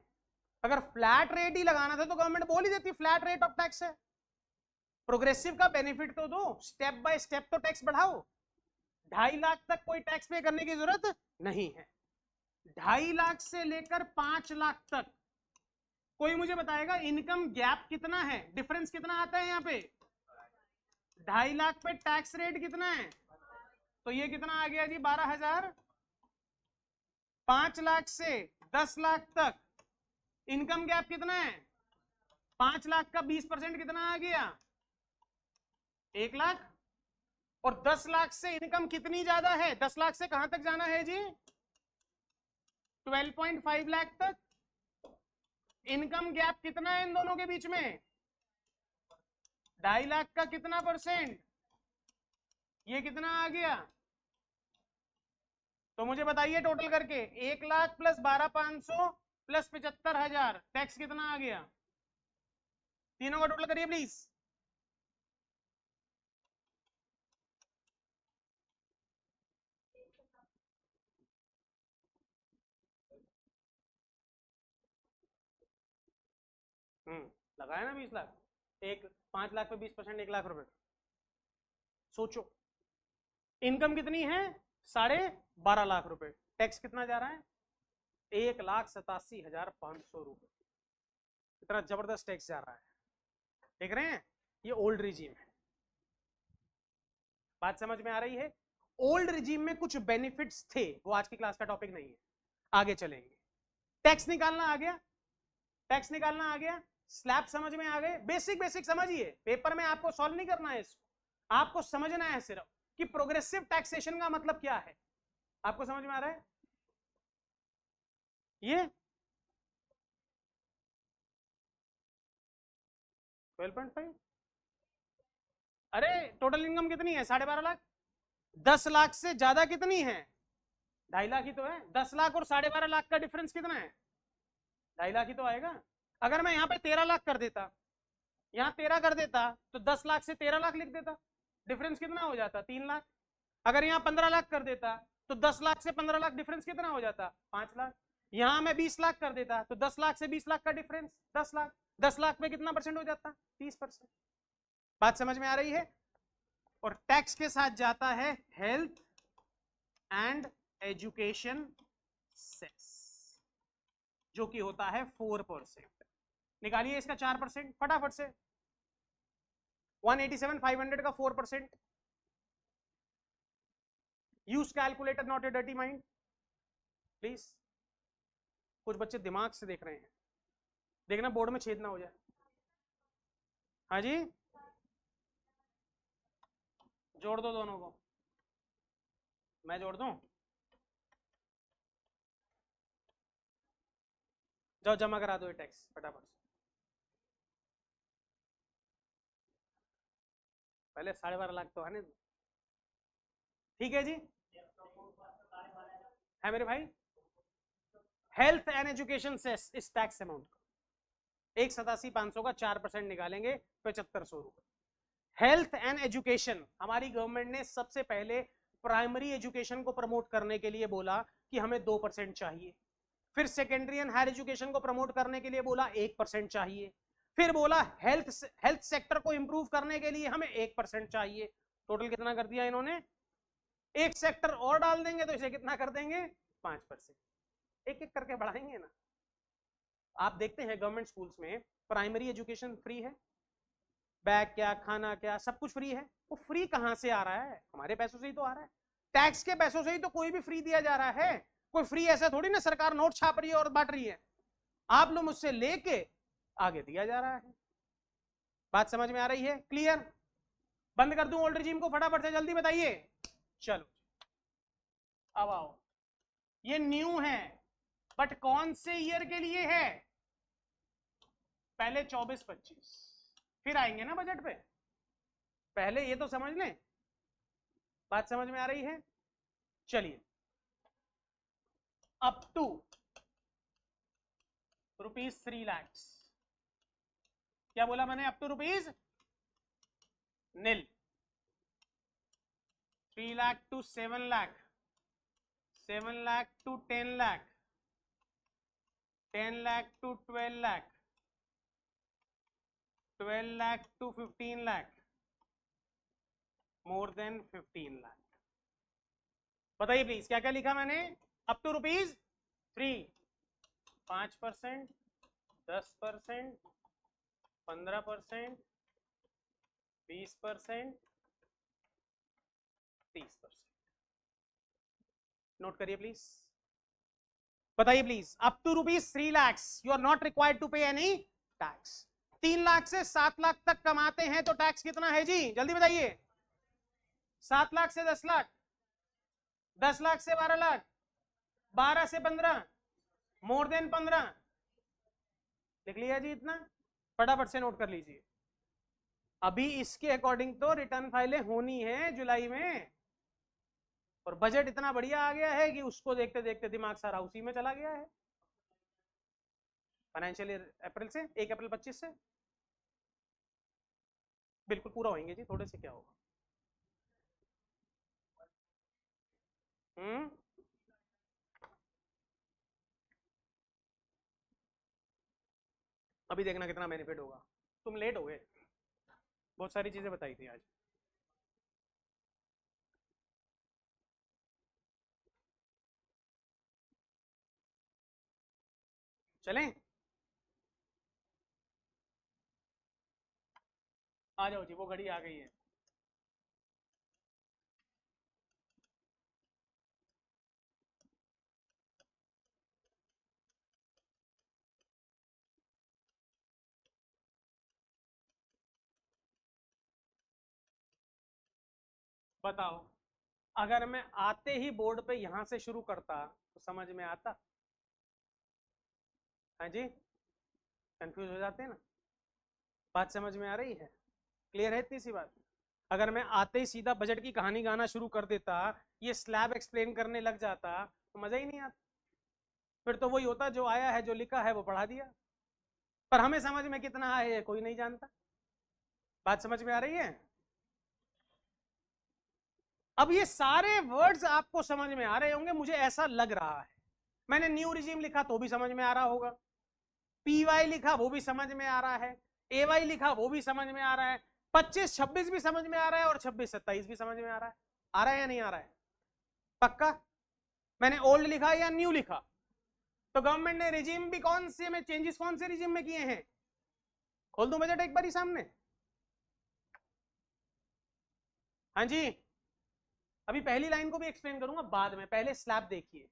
अगर फ्लैट रेट ही लगाना था तो गवर्नमेंट बोल ही देती फ्लैट रेट ऑफ टैक्स है। प्रोग्रेसिव का बेनिफिट तो दो, स्टेप बाय स्टेप तो टैक्स बढ़ाओ। 2.5 लाख तक कोई टैक्स पे करने की जरूरत नहीं है। 2.5 लाख से लेकर 5 लाख तक कोई मुझे बताएगा इनकम गैप कितना है, डिफरेंस कितना आता है यहाँ पे? 2.5 लाख पे टैक्स रेट कितना है? तो ये कितना आ गया जी? 12,000। 5 लाख से 10 लाख तक इनकम गैप कितना है? 5 लाख का 20% कितना आ गया? 1 लाख। और 10 लाख से इनकम कितनी ज्यादा है? 10 लाख से कहां तक जाना है जी? 12.5 लाख तक। इनकम गैप कितना है इन दोनों के बीच में? 2.5 लाख का कितना परसेंट? ये कितना आ गया? तो मुझे बताइए टोटल करके 1 लाख प्लस 12,500 प्लस 75,000 टैक्स कितना आ गया? तीनों का टोटल करिए प्लीज। लगाया ना 20 लाख। 5 लाख पे 20%, 1 लाख रुपए। सोचो इनकम कितनी है? 12.5 लाख रुपए। टैक्स कितना जा रहा है? 1,87,500 रुपए। इतना जबरदस्त टैक्स जा रहा है, देख रहे हैं? ये ओल्ड रिजीम है। बात समझ में आ रही है? ओल्ड रिजीम में कुछ बेनिफिट्स थे, वो आज की क्लास का टॉपिक नहीं है, आगे चलेंगे। टैक्स निकालना आ गया, टैक्स निकालना आ गया, स्लैब समझ में आ गए। बेसिक बेसिक समझिए, पेपर में आपको सॉल्व नहीं करना है इसको, आपको समझना है सिर्फ कि प्रोग्रेसिव टैक्सेशन का मतलब क्या है। आपको समझ में आ रहा है? ये 12.5। अरे टोटल इनकम कितनी है? 12.5 लाख। 10 लाख से ज्यादा कितनी है? 2.5 लाख ही तो है। 10 लाख और 12.5 लाख का डिफरेंस कितना है? 2.5 लाख ही तो आएगा। अगर मैं यहाँ पे 13 लाख कर देता, यहाँ 13 कर देता, तो 10 लाख से 13 लाख लिख देता, डिफरेंस कितना हो जाता? 3 लाख। अगर यहाँ 15 लाख कर देता तो 10 लाख से 15 लाख डिफरेंस कितना हो जाता? 5 लाख। यहाँ मैं 20 लाख कर देता तो 10 लाख से 20 लाख का डिफरेंस 10 लाख। 10 लाख में कितना परसेंट हो जाता? 30%। बात समझ में आ रही है? और टैक्स के साथ जाता है हेल्थ एंड एजुकेशन सेस, जो कि होता है 4%। निकालिए इसका 4% फटाफट से। 187,500 का 4%। Use calculator, not a dirty mind please. कुछ बच्चे दिमाग से देख रहे हैं, देखना बोर्ड में छेद ना हो जाए। हाँ जी, जोड़ दो दोनों को। मैं जोड़ दूं? जाओ जमा करा दो ये टैक्स फटाफट। पहले 12.5 लाख तो आने दो। ठीक है जी, है मेरे भाई? हेल्थ एंड एजुकेशन सेस इस टैक्स अमाउंट का 1,87,500 का 4% निकालेंगे, 7,500 रुपए। हेल्थ एंड एजुकेशन, हमारी गवर्नमेंट ने सबसे पहले प्राइमरी एजुकेशन को प्रमोट करने के लिए बोला कि हमें 2% चाहिए। फिर सेकेंडरी एंड हायर एजुकेशन को प्रमोट करने के लिए बोला 1% चाहिए। फिर बोला हेल्थ सेक्टर को इंप्रूव करने के लिए हमें 1% चाहिए। टोटल कितना कर दिया इन्होंने? एक सेक्टर और डाल देंगे तो इसे कितना कर देंगे? 5%। एक एक करके बढ़ाएंगे ना। आप देखते हैं गवर्नमेंट स्कूल्स में प्राइमरी एजुकेशन फ्री है, बैग क्या, खाना क्या, सब कुछ फ्री है। वो फ्री कहां से आ रहा है? हमारे पैसों से ही तो आ रहा है। टैक्स के पैसों से ही तो कोई भी फ्री दिया जा रहा है। कोई फ्री ऐसा थोड़ी ना सरकार नोट छाप रही है और बांट रही है। आप लोग मुझसे लेके आगे दिया जा रहा है। बात समझ में आ रही है? क्लियर? बंद कर दूं ओल्ड रिजीम को? फटाफट से जल्दी बताइए। चलो अब आओ, ये न्यू है बट कौन से ईयर के लिए है? पहले 24-25, फिर आएंगे ना बजट पे। पहले ये तो समझ लें। बात समझ में आ रही है? चलिए, अप टू ₹3 लाख। क्या बोला मैंने? Up to ₹NIL। 3 lakh to 7 lakh, 7 lakh to 10 lakh, 10 lakh to 12 lakh, 12 lakh to 15 lakh, more than 15 lakh. बताइए प्लीज क्या क्या लिखा मैंने? Up to ₹3, 5%, 10%, 15%, 20%, 30%। नोट करिए प्लीज। बताइए please. Up to ₹3 lakh you are not required to pay any tax. 3 lakh से 7 लाख तक कमाते हैं तो टैक्स कितना है जी? जल्दी बताइए। 7 लाख से 10 लाख, 10 लाख से 12 लाख, 12 से 15, मोर देन 15। लिख लिया जी इतना? फटाफट से नोट कर लीजिए। अभी इसके अकॉर्डिंग तो रिटर्न फाइलें होनी है जुलाई में, और बजट इतना बढ़िया आ गया है कि उसको देखते देखते दिमाग सारा उसी में चला गया है। फाइनेंशियल ईयर अप्रैल से 1 अप्रैल 25 से बिल्कुल पूरा होंगे जी, थोड़े से क्या होगा। अभी देखना कितना बेनिफिट होगा। तुम लेट हो गए, बहुत सारी चीजें बताई थी आज। चलें? आ जाओ जी, वो घड़ी आ गई है। बताओ, अगर मैं आते ही बोर्ड पे यहां से शुरू करता तो समझ में आता? हाँ जी, कंफ्यूज हो जाते हैं ना। बात समझ में आ रही है? क्लियर है इतनी सी बात? अगर मैं आते ही सीधा बजट की कहानी गाना शुरू कर देता, ये स्लैब एक्सप्लेन करने लग जाता, तो मजा ही नहीं आता। फिर तो वही होता, जो आया है जो लिखा है वो पढ़ा दिया, पर हमें समझ में कितना आया है कोई नहीं जानता। बात समझ में आ रही है? अब ये सारे वर्ड्स आपको समझ में आ रहे होंगे, मुझे ऐसा लग रहा है। मैंने न्यू रिजीम लिखा तो भी समझ में आ रहा होगा, पीवाई लिखा वो भी समझ में आ रहा है, एवाई लिखा वो भी समझ में आ रहा है, 25-26 भी समझ में आ रहा है, और 26-27 भी समझ में आ रहा है। आ रहा है या नहीं आ रहा है? पक्का? मैंने ओल्ड लिखा या न्यू लिखा? तो गवर्नमेंट ने रिजीम भी कौन से में चेंजेस कौन से रिजीम में किए हैं? खोल दूं बजट एक बार ही सामने? हाँ जी, अभी पहली लाइन को भी एक्सप्लेन करूंगा बाद में, पहले स्लैब देखिए।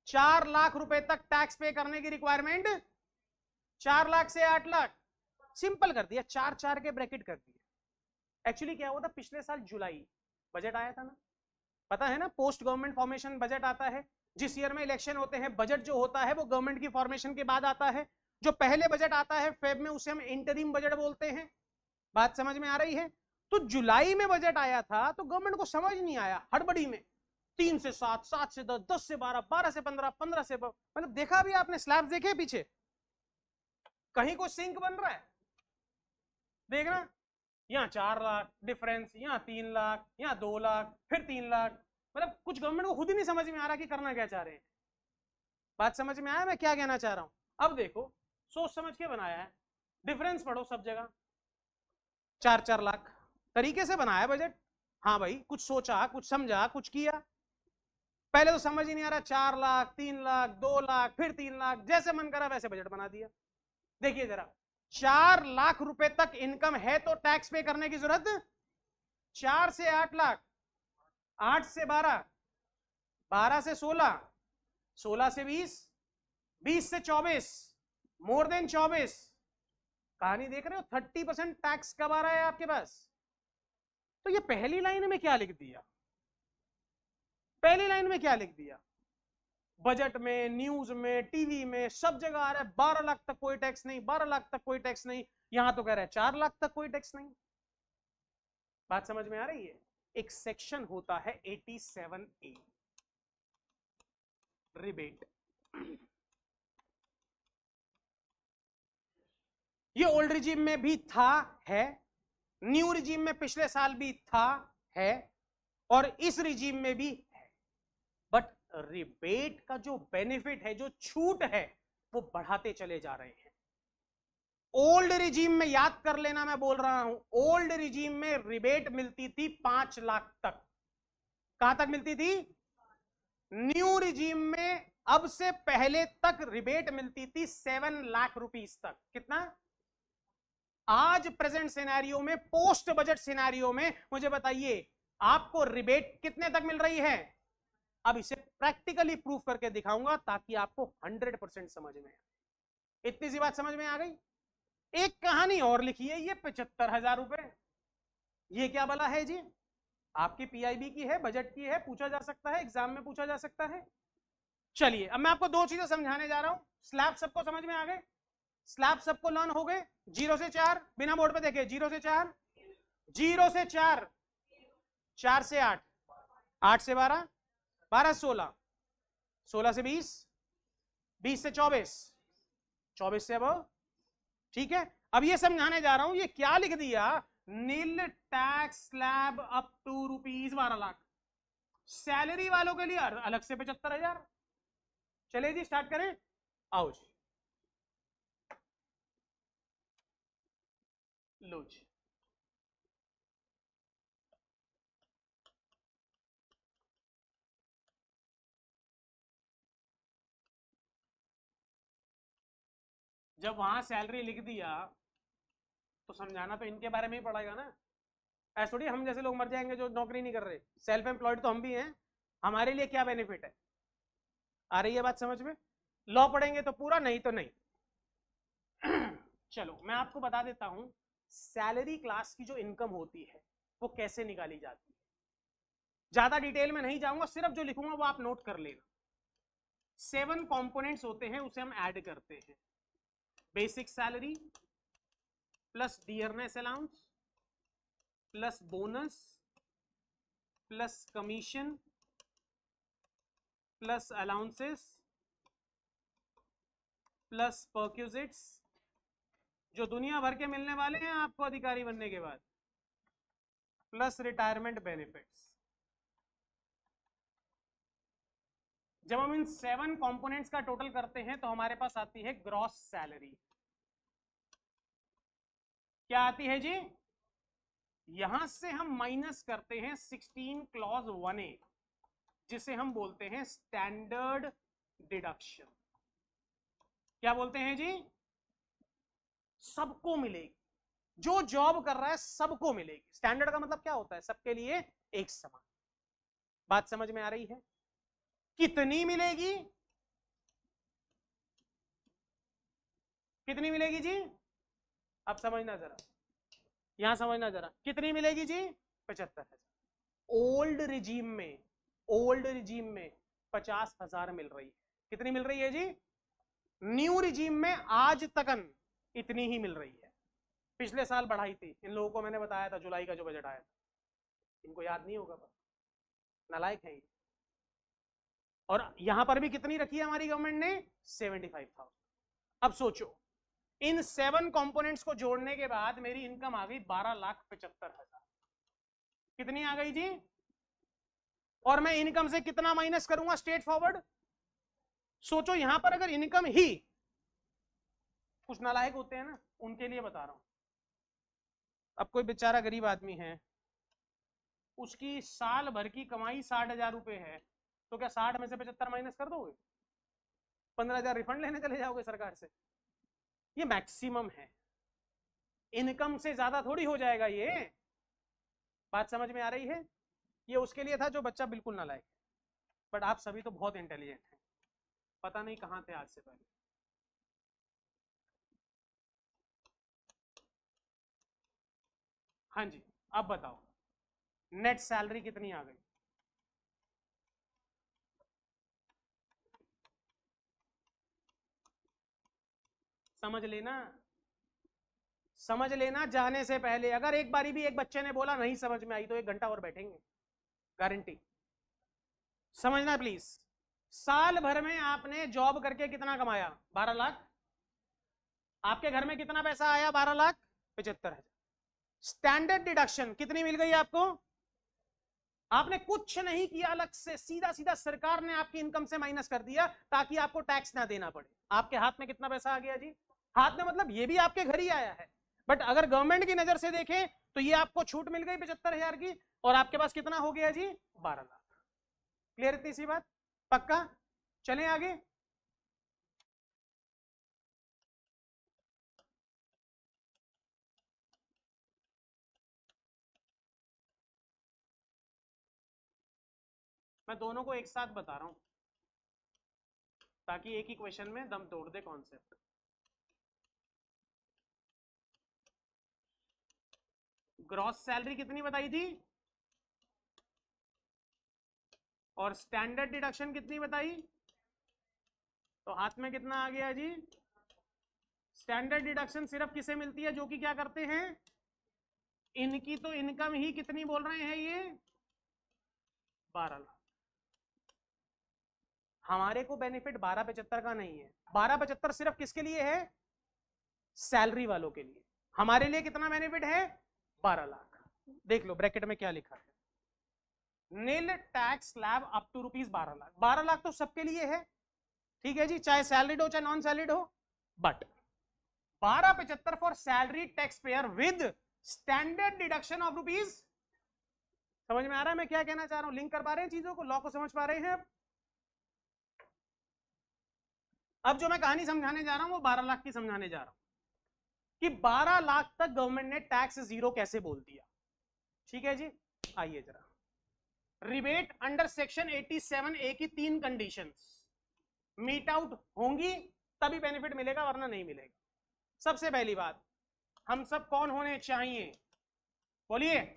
4 लाख रुपए तक टैक्स पे करने की रिक्वायरमेंट, 4 लाख से 8 लाख। सिंपल कर दिया, 4-4 के ब्रैकेट कर दिए। एक्चुअली क्या हुआ था, पिछले साल जुलाई बजट आया था ना, पता है ना, पोस्ट गवर्नमेंट फॉर्मेशन बजट आता है। जिस ईयर में इलेक्शन होते हैं, बजट जो होता है वो गवर्नमेंट की फॉर्मेशन के बाद आता है। जो पहले बजट आता है फेब में, उसे हम इंटरिम बजट बोलते हैं। बात समझ में आ रही है? तो जुलाई में बजट आया था तो गवर्नमेंट को समझ नहीं आया, हड़बड़ी में 3 से 7, 7 से 10, 10 से 12, 12 से 15, 15 से मतलब देखा भी आपने स्लैब्स देखे पीछे? कहीं को सिंक बन रहा है? देखना, यहाँ 4 लाख डिफरेंस, यहाँ 3 लाख, यहाँ 2 लाख, फिर 3 लाख। मतलब कुछ गवर्नमेंट को खुद ही नहीं समझ में आ रहा कि करना क्या चाह रहे हैं। बात समझ में आया मैं क्या कहना चाह रहा हूं? अब देखो, सोच समझ के बनाया है, डिफरेंस पढ़ो सब जगह। 4-4 लाख तरीके से बनाया बजट। हाँ भाई, कुछ सोचा, कुछ समझा, कुछ किया। पहले तो समझ ही नहीं आ रहा, 4 लाख, 3 लाख, 2 लाख, फिर 3 लाख, जैसे मन करा वैसे बजट बना दिया। देखिए जरा, 4 लाख रुपए तक इनकम है तो टैक्स पे करने की जरूरत 4 से 8 लाख, 8 से 12, 12 से 16, 16 से 20, 20 से 24, मोर देन 24। कहानी देख रहे हो? 30% टैक्स कब आ रहा है आपके पास? तो ये पहली लाइन में क्या लिख दिया? पहली लाइन में क्या लिख दिया? बजट में, न्यूज में, टीवी में, सब जगह आ रहा है 12 लाख तक कोई टैक्स नहीं, 12 लाख तक कोई टैक्स नहीं। यहां तो कह रहा है 4 लाख तक कोई टैक्स नहीं। बात समझ में आ रही है? एक सेक्शन होता है 87A, रिबेट। ये ओल्ड रिजीम में भी था, है, न्यू रिजीम में पिछले साल भी था, है, और इस रिजीम में भी है। बट रिबेट का जो बेनिफिट है, जो छूट है, वो बढ़ाते चले जा रहे हैं। ओल्ड रिजीम में, याद कर लेना, मैं बोल रहा हूं, ओल्ड रिजीम में रिबेट मिलती थी 5 लाख तक। कहां तक मिलती थी? न्यू रिजीम में अब से पहले तक रिबेट मिलती थी 7 लाख रुपीस तक। कितना? आज प्रेजेंट सिनेरियो में, पोस्ट बजट सिनेरियो में, मुझे बताइए आपको रिबेट कितने तक मिल रही है? अब इसे प्रैक्टिकली प्रूव करके दिखाऊंगा ताकि आपको 100% समझ में आए। इतनी सी बात समझ में आ गई? एक कहानी और लिखी है, ये 75,000 रुपए, ये क्या बला है जी? आपकी पीआईबी की है, बजट की है, पूछा जा सकता है, एग्जाम में पूछा जा सकता है। चलिए अब मैं आपको दो चीजें समझाने जा रहा हूं। स्लैब सबको समझ में आ गए? स्लैब सबको लर्न हो गए? 0 से 4, बिना बोर्ड पे देखे, 0 से 4, 0 से 4, 4 से 8, 8 से 12, 12 से 16, 16 से 20, 20 से 24, 24 से अब, ठीक है। अब ये समझाने जा रहा हूं, ये क्या लिख दिया, nil tax slab up to ₹12 lakh. Salary वालों के लिए अलग से 75,000। चले जी स्टार्ट करें, आओ जी, लो जी। जब वहां सैलरी लिख दिया तो समझाना तो इनके बारे में ही पड़ेगा ना। ऐसा थोड़ी हम जैसे लोग मर जाएंगे जो नौकरी नहीं कर रहे। सेल्फ एम्प्लॉयड तो हम भी हैं, हमारे लिए क्या बेनिफिट है? आ रही है बात समझ में? लॉ पढ़ेंगे तो पूरा, नहीं तो नहीं। चलो मैं आपको बता देता हूं सैलरी क्लास की जो इनकम होती है वो कैसे निकाली जाती है। ज्यादा डिटेल में नहीं जाऊंगा, सिर्फ जो लिखूंगा वो आप नोट कर लेना। 7 कंपोनेंट्स होते हैं, उसे हम ऐड करते हैं। Basic salary plus dearness allowance plus bonus plus commission plus allowances plus perquisites, जो दुनिया भर के मिलने वाले हैं आपको अधिकारी बनने के बाद, प्लस रिटायरमेंट बेनिफिट्स। जब हम इन 7 कंपोनेंट्स का टोटल करते हैं तो हमारे पास आती है ग्रॉस सैलरी। क्या आती है जी? यहां से हम माइनस करते हैं 16 क्लॉज 1A, जिसे हम बोलते हैं स्टैंडर्ड डिडक्शन। क्या बोलते हैं जी? सबको मिलेगी, जो जॉब कर रहा है सबको मिलेगी। स्टैंडर्ड का मतलब क्या होता है? सबके लिए एक समान। बात समझ में आ रही है? कितनी मिलेगी? कितनी मिलेगी जी? अब समझना जरा, यहां समझना जरा, कितनी मिलेगी जी? 75,000। ओल्ड रिजीम में, ओल्ड रिजीम में 50,000 मिल रही है। कितनी मिल रही है जी? न्यू रिजीम में आज तकन इतनी ही मिल रही है। पिछले साल बढ़ाई थी, इन लोगों को मैंने बताया था, जुलाई का जो बजट आया था। इनको याद नहीं होगा, नालायक है ये। और यहां पर भी कितनी रखी है हमारी गवर्नमेंट ने? 75,000। अब सोचो, इन 7 कंपोनेंट्स को जोड़ने के बाद मेरी इनकम आ गई 12,75,000। कितनी आ गई जी? और मैं इनकम से कितना माइनस करूंगा स्ट्रेट फॉरवर्ड? सोचो यहां पर अगर इनकम ही, कुछ नालायक होते हैं ना, उनके लिए बता रहा हूं। अब कोई बेचारा गरीब आदमी है, उसकी साल भर की कमाई 60,000 रुपए है, तो क्या 60 में से 75 माइनस कर दोगे? 15,000 रिफंड लेने चले जाओगे सरकार से? ये मैक्सिमम है, इनकम से ज्यादा थोड़ी हो जाएगा ये। बात समझ में आ रही है? ये उसके लिए था जो बच्चा बिल्कुल नालायक है। बट आप सभी तो बहुत इंटेलिजेंट हैं, पता नहीं कहां थे आज से पहले। हाँ जी, अब बताओ नेट सैलरी कितनी आ गई? समझ लेना, समझ लेना जाने से पहले। अगर एक बारी भी एक बच्चे ने बोला नहीं समझ में आई तो 1 घंटा और बैठेंगे, गारंटी। समझना प्लीज। साल भर में आपने जॉब करके कितना कमाया? 12 लाख। आपके घर में कितना पैसा आया? 12,75,000। स्टैंडर्ड डिडक्शन कितनी मिल गई आपको? आपने कुछ नहीं किया अलग से, सीधा सीधा सरकार ने आपकी इनकम से माइनस कर दिया ताकि आपको टैक्स ना देना पड़े। आपके हाथ में कितना पैसा आ गया जी? हाथ में मतलब ये भी आपके घर ही आया है, बट अगर गवर्नमेंट की नजर से देखें तो ये आपको छूट मिल गई 75,000 की, और आपके पास कितना हो गया जी? 12 लाख। क्लियर इतनी सी बात? पक्का? चलें आगे। मैं दोनों को एक साथ बता रहा हूं ताकि एक ही क्वेश्चन में दम तोड़ दे कॉन्सेप्ट। ग्रॉस सैलरी कितनी बताई थी? और स्टैंडर्ड डिडक्शन कितनी बताई? तो हाथ में कितना आ गया जी? स्टैंडर्ड डिडक्शन सिर्फ किसे मिलती है? जो कि क्या करते हैं? इनकी तो इनकम ही कितनी बोल रहे हैं ये? 12 लाख। हमारे को बेनिफिट 12,75 का नहीं है। 12,75 सिर्फ किसके लिए है? सैलरी वालों के लिए। हमारे लिए कितना बेनिफिट है? 12 लाख। देख लो ब्रैकेट में क्या लिखा है, nil tax slab up to ₹12 lakh. 12 lakh तो सबके लिए है, ठीक है जी, चाहे सैलरीड हो चाहे नॉन सैलरीड हो, but 12,75 for salary tax payer with standard deduction of ₹। समझ में आ रहा है मैं क्या कहना चाह रहा हूं? लिंक कर पा रहे हैं चीजों को? लॉ को समझ पा रहे हैं? अब जो मैं कहानी समझाने जा रहा हूं वो 12 लाख की समझाने जा रहा हूं कि 12 लाख तक गवर्नमेंट ने टैक्स जीरो कैसे बोल दिया। ठीक है जी, आइए जरा। रिबेट अंडर सेक्शन 87A की 3 कंडीशंस मीट आउट होंगी तभी बेनिफिट मिलेगा, वरना नहीं मिलेगा। सबसे पहली बात, हम सब कौन होने चाहिए? बोलिए।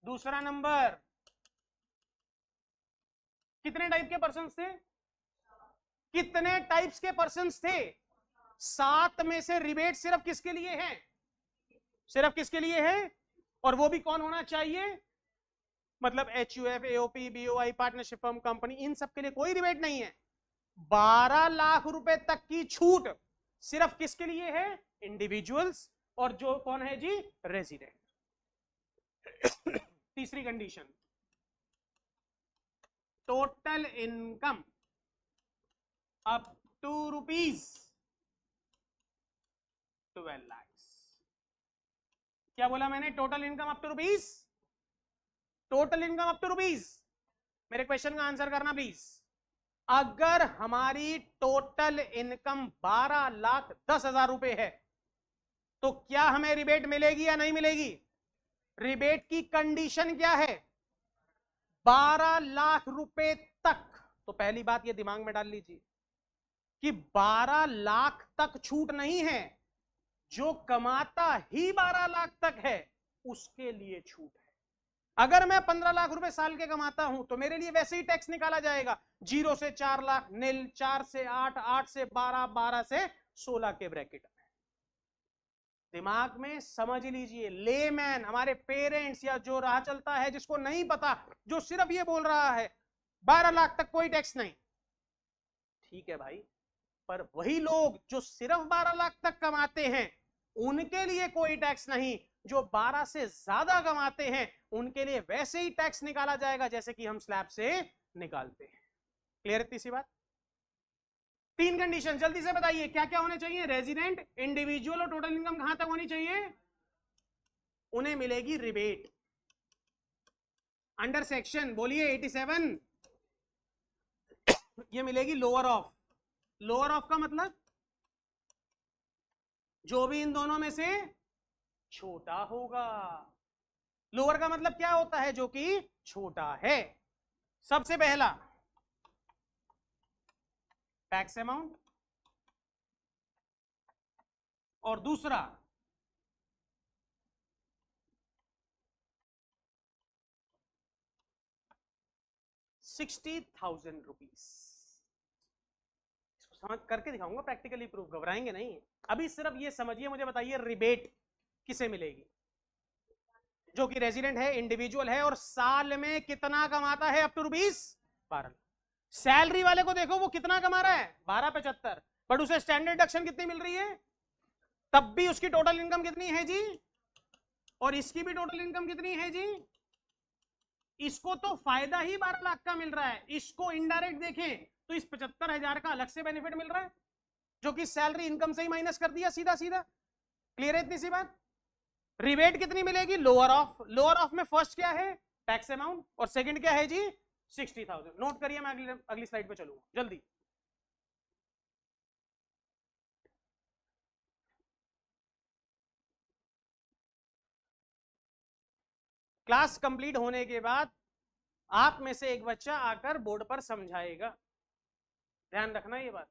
दूसरा नंबर, कितने टाइप के पर्सन थे? कितने टाइप्स के पर्सन थे? 7 में से रिबेट सिर्फ किसके लिए है? सिर्फ किसके लिए है? और वो भी कौन होना चाहिए? मतलब HUF, AOP, BOI, partnership firm, company, इन सब के लिए कोई रिबेट नहीं है। 12 लाख रुपए तक की छूट सिर्फ किसके लिए है? इंडिविजुअल्स, और जो कौन है जी? रेजिडेंट। तीसरी condition, total income up to ₹12 lakh. क्या बोला मैंने? Total income up to ₹। Total income up to ₹। मेरे क्वेश्चन का आंसर करना प्लीज। अगर हमारी टोटल इनकम 12,10,000 रुपए है तो क्या हमें रिबेट मिलेगी या नहीं मिलेगी? रिबेट की कंडीशन क्या है? 12 लाख रुपए तक। तो पहली बात ये दिमाग में डाल लीजिए कि 12 लाख तक छूट नहीं है, जो कमाता ही 12 लाख तक है उसके लिए छूट है। अगर मैं 15 लाख रुपए साल के कमाता हूं तो मेरे लिए वैसे ही टैक्स निकाला जाएगा, 0 से 4 लाख, नील, 4 से 8, 8 से 12, 12 से 16 के ब्रैकेट में। दिमाग में समझ लीजिए। लेमैन, हमारे पेरेंट्स या जो राह चलता है जिसको नहीं पता, जो सिर्फ ये बोल रहा है 12 लाख तक कोई टैक्स नहीं, ठीक है भाई, पर वही लोग जो सिर्फ 12 लाख तक कमाते हैं उनके लिए कोई टैक्स नहीं, जो 12 से ज्यादा कमाते हैं उनके लिए वैसे ही टैक्स निकाला जाएगा जैसे कि हम स्लैब से निकालते हैं। क्लियर इतनी सी बात? 3 कंडीशन जल्दी से बताइए क्या क्या होने चाहिए? रेजिडेंट, इंडिविजुअल और टोटल इनकम कहां तक होनी चाहिए? उन्हें मिलेगी रिबेट अंडर सेक्शन, बोलिए 87, ये मिलेगी लोअर ऑफ। लोअर ऑफ का मतलब जो भी इन दोनों में से छोटा होगा। लोअर का मतलब क्या होता है? जो कि छोटा है। सबसे पहला टैक्स अमाउंट, और दूसरा ₹60,000। समझ करके दिखाऊंगा, प्रैक्टिकली प्रूफ, घबराएंगे नहीं। अभी सिर्फ ये समझिए, मुझे बताइए रिबेट किसे मिलेगी? जो कि रेजिडेंट है, इंडिविजुअल है और साल में कितना कमाता है? Up to ₹12। सैलरी वाले को देखो वो कितना कमा रहा है? 12,75। बट उसे स्टैंडर्ड डिडक्शन कितनी मिल रही है, तब भी उसकी टोटल इनकम कितनी है जी, और इसकी भी टोटल इनकम कितनी है जी। इसको तो फायदा ही 12 लाख का मिल रहा है, इसको इनडायरेक्ट देखें तो इस 75,000 का अलग से बेनिफिट मिल रहा है, जो कि सैलरी इनकम से ही माइनस कर दिया सीधा सीधा। क्लियर है इतनी सी बात। रिबेट कितनी मिलेगी, लोअर ऑफ, लोअर ऑफ में फर्स्ट क्या है, टैक्स अमाउंट, और सेकंड क्या है जी, 60,000। नोट करिए, मैं अगली स्लाइड पे चलूंगा जल्दी। क्लास कंप्लीट होने के बाद आप में से एक बच्चा आकर बोर्ड पर समझाएगा, ध्यान रखना ये बात।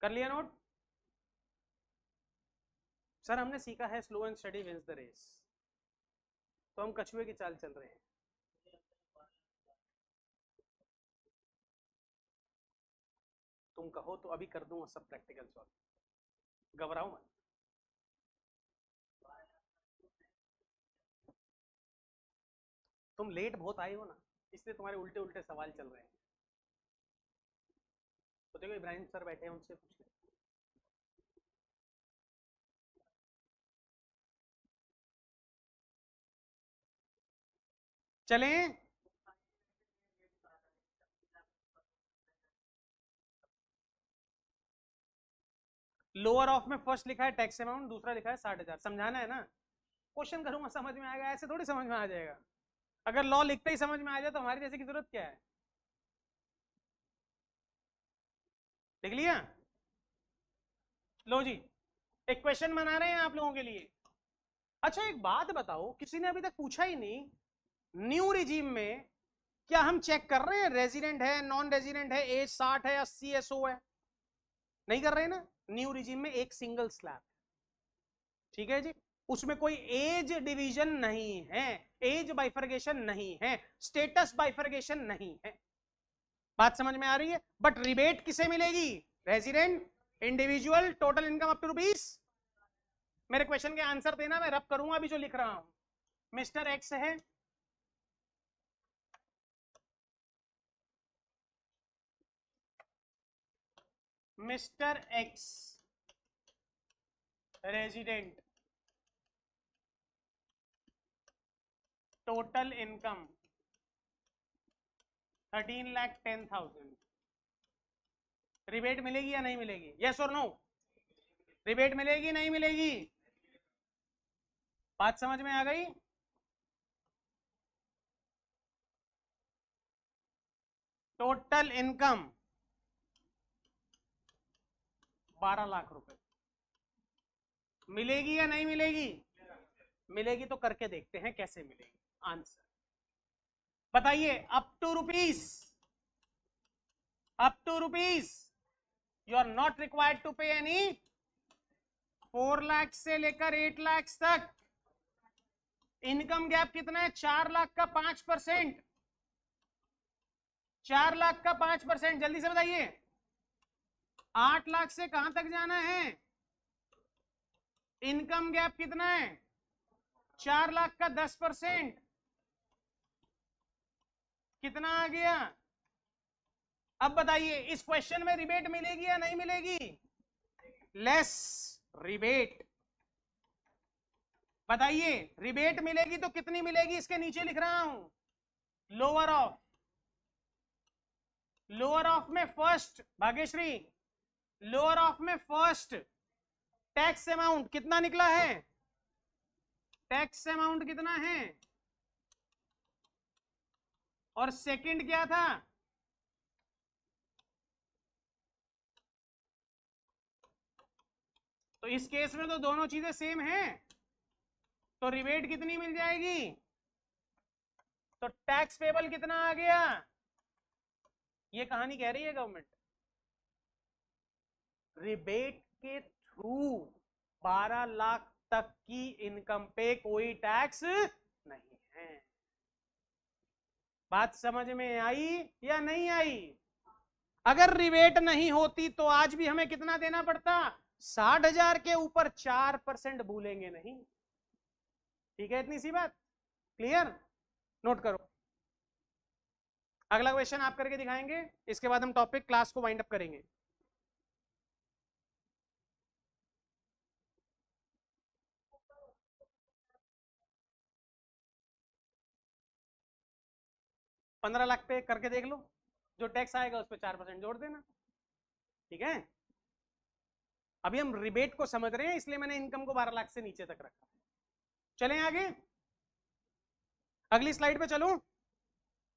कर लिया नोट। सर हमने सीखा है slow and steady wins the race, तो हम कछुए की चाल चल रहे हैं। तुम कहो तो अभी कर दूंगा सब प्रैक्टिकल सॉल्व, घबराओ मत। तुम लेट बहुत आए हो ना, इसलिए तुम्हारे उल्टे उल्टे सवाल चल रहे हैं। तो देखो इब्राहिम सर बैठे हैं, उनसे पूछ ले। चलें, लोअर ऑफ में फर्स्ट लिखा है टैक्स अमाउंट, दूसरा लिखा है 60,000। समझाना है ना, क्वेश्चन करूंगा समझ में आएगा, ऐसे थोड़ी समझ में आ जाएगा। अगर लॉ लिखते ही समझ में आ जाए तो हमारी जैसे की जरूरत क्या है। लिख लिया, लो जी, एक क्वेश्चन बना रहे हैं आप लोगों के लिए। अच्छा एक बात बताओ, किसी ने अभी तक पूछा ही नहीं, न्यू रिजीम में क्या हम चेक कर रहे हैं रेजिडेंट है नॉन रेजिडेंट है, एज 60 है 80 SO है, नहीं कर रहे हैं ना। न्यू रिजीम में एक सिंगल स्लैब, ठीक है जी, उसमें कोई एज डिवीजन नहीं है, एज बाइफर्गेशन नहीं है, स्टेटस बाइफर्गेशन नहीं है। बात समझ में आ रही है। बट रिबेट किसे मिलेगी, resident, individual, total income up to rupees. मेरे क्वेश्चन के आंसर देना, मैं रब करूंगा अभी जो लिख रहा हूं। मिस्टर एक्स है, mister x resident, total income 13,10,000। Rebate मिलेगी या नहीं मिलेगी, यस और नो। रिबेट मिलेगी नहीं मिलेगी, बात समझ में आ गई। टोटल इनकम 12 लाख रुपए, मिलेगी या नहीं मिलेगी, मिलेगी तो करके देखते हैं कैसे मिलेगी। आंसर बताइए, up to rupees, up to rupees you are not required to pay any. 4 lakh से लेकर 8 लाख तक इनकम गैप कितना है, 4 लाख का 5%, 4 लाख का 5%, जल्दी से बताइए। 8 लाख से कहां तक जाना है, इनकम गैप कितना है, 4 लाख का 10%, कितना आ गया। अब बताइए इस क्वेश्चन में रिबेट मिलेगी या नहीं मिलेगी, लेस रिबेट। बताइए रिबेट मिलेगी तो कितनी मिलेगी, इसके नीचे लिख रहा हूं, लोअर ऑफ, लोअर ऑफ में फर्स्ट, भाग्यश्री, लोअर ऑफ में फर्स्ट टैक्स अमाउंट कितना निकला है, टैक्स अमाउंट कितना है, और सेकंड क्या था, तो इस केस में तो दोनों चीजें सेम हैं, तो रिबेट कितनी मिल जाएगी, तो टैक्स पेबल कितना आ गया। ये कहानी कह रही है गवर्नमेंट, रिबेट के थ्रू 12 लाख तक की इनकम पे कोई टैक्स नहीं है। बात समझ में आई या नहीं आई? अगर रिबेट नहीं होती तो आज भी हमें कितना देना पड़ता? 60,000 के ऊपर 4% भूलेंगे नहीं। ठीक है, इतनी सी बात क्लियर? नोट करो। अगला क्वेश्चन आप करके दिखाएंगे, इसके बाद हम टॉपिक क्लास को वाइंड अप करेंगे। ₹15 लाख पे करके देख लो, जो टैक्स आएगा उस पर 4% जोड़ देना। ठीक है, अभी हम रिबेट को समझ रहे हैं, इसलिए मैंने इनकम को 12 लाख से नीचे तक रखा। चलें आगे, अगली स्लाइड पे चलूं?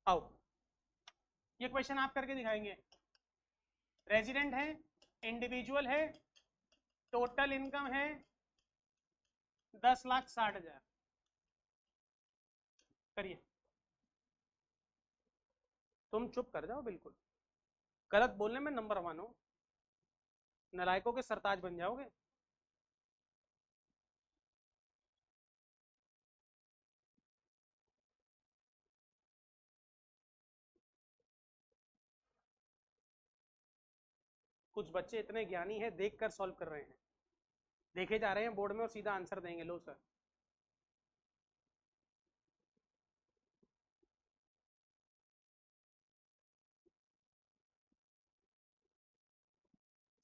आओ, ये क्वेश्चन आप करके दिखाएंगे। रेजिडेंट है, इंडिविजुअल है, टोटल इनकम है 10,60,000। करिए। तुम चुप कर जाओ, बिल्कुल गलत बोलने में नंबर 1 हो, नालायकों के सरताज बन जाओगे। कुछ बच्चे इतने ज्ञानी हैं, देख कर सॉल्व कर रहे हैं, देखे जा रहे हैं बोर्ड में और सीधा आंसर देंगे। लो सर,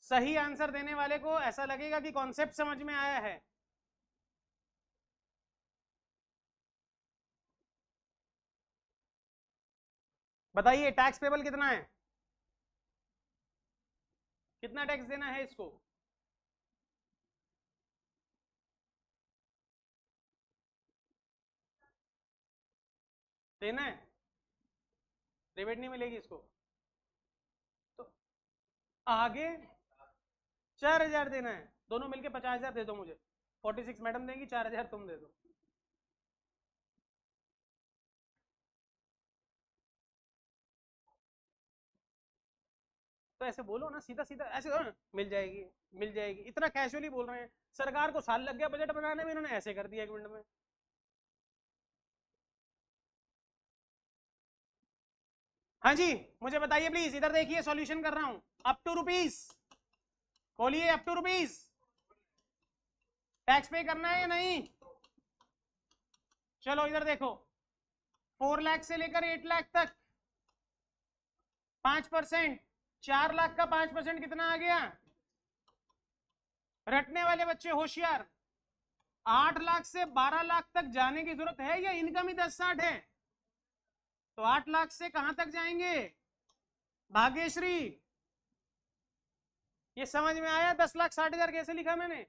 सही आंसर देने वाले को ऐसा लगेगा कि कॉन्सेप्ट समझ में आया है। बताइए टैक्स पेबल कितना है, कितना टैक्स देना है इसको? देना है, रिबेट नहीं मिलेगी इसको तो आगे 4,000 देना है। दोनों मिलके 50,000 दे दो मुझे। 46 मैडम देंगी, 4,000 तुम दे दो। तो ऐसे बोलो ना, सीधा सीधा ऐसे करो ना, मिल जाएगी मिल जाएगी, इतना कैजुअली बोल रहे हैं। सरकार को साल लग गया बजट बनाने में, इन्होंने ऐसे कर दिया 1 मिनट में। हाँ जी, मुझे बताइए प्लीज, इधर देखिए, सॉल्यूशन कर रहा हूं। अप टू रुपीस खोलिए, अप टू रुपीस टैक्स पे करना है या नहीं? चलो इधर देखो, 4 लाख से लेकर 8 लाख तक 5%, 4 लाख का 5% कितना आ गया? रटने वाले बच्चे होशियार, 8 लाख से 12 लाख तक जाने की जरूरत है या इनकम ही 10-60 है? तो 8 लाख से कहां तक जाएंगे भाग्यश्री? ये समझ में आया? 10,60,000 कैसे लिखा मैंने?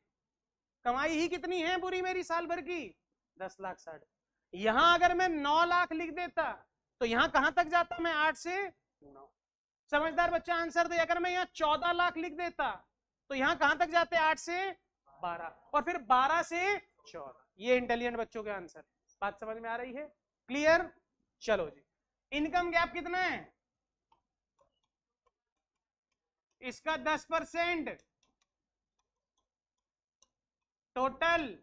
कमाई ही कितनी है पूरी मेरी साल भर की? 10,60,000। यहां अगर मैं 9 लाख लिख देता तो यहां कहां तक जाता मैं? 8 से 9। समझदार बच्चा आंसर दे। अगर मैं यहाँ 14 लाख लिख देता तो यहां कहां तक जाते? 8 से 12, और फिर 12 से 14। ये इंटेलिजेंट बच्चों के आंसर। बात समझ में आ रही है? क्लियर? चलो जी, इनकम गैप कितना है इसका? 10% टोटल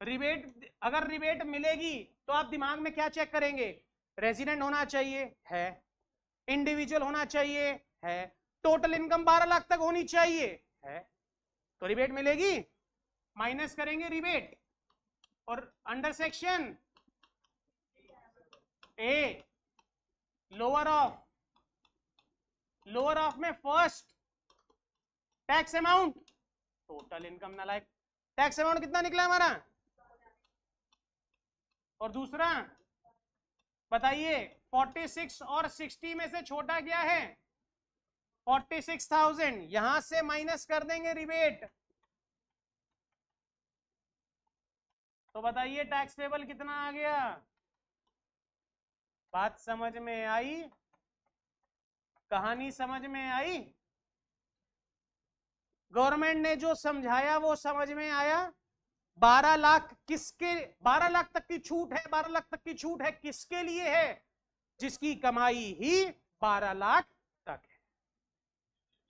रिबेट। अगर रिबेट मिलेगी तो आप दिमाग में क्या चेक करेंगे? रेजिडेंट होना चाहिए, है, इंडिविजुअल होना चाहिए, है, टोटल इनकम 12 लाख तक होनी चाहिए, है, तो रिबेट मिलेगी। माइनस करेंगे रिबेट, और under section A lower of में first tax amount, total income ना, लाइक टैक्स अमाउंट कितना निकला हमारा? और दूसरा बताइए, 46 और 60 में से छोटा क्या है? 46,000। यहां से माइनस कर देंगे रिबेट, तो बताइए टैक्स पेबल कितना आ गया? बात समझ में आई? कहानी समझ में आई? गवर्नमेंट ने जो समझाया वो समझ में आया? 12 लाख किसके? 12 लाख तक की छूट है, 12 लाख तक की छूट है किसके लिए है? जिसकी कमाई ही 12 लाख तक है।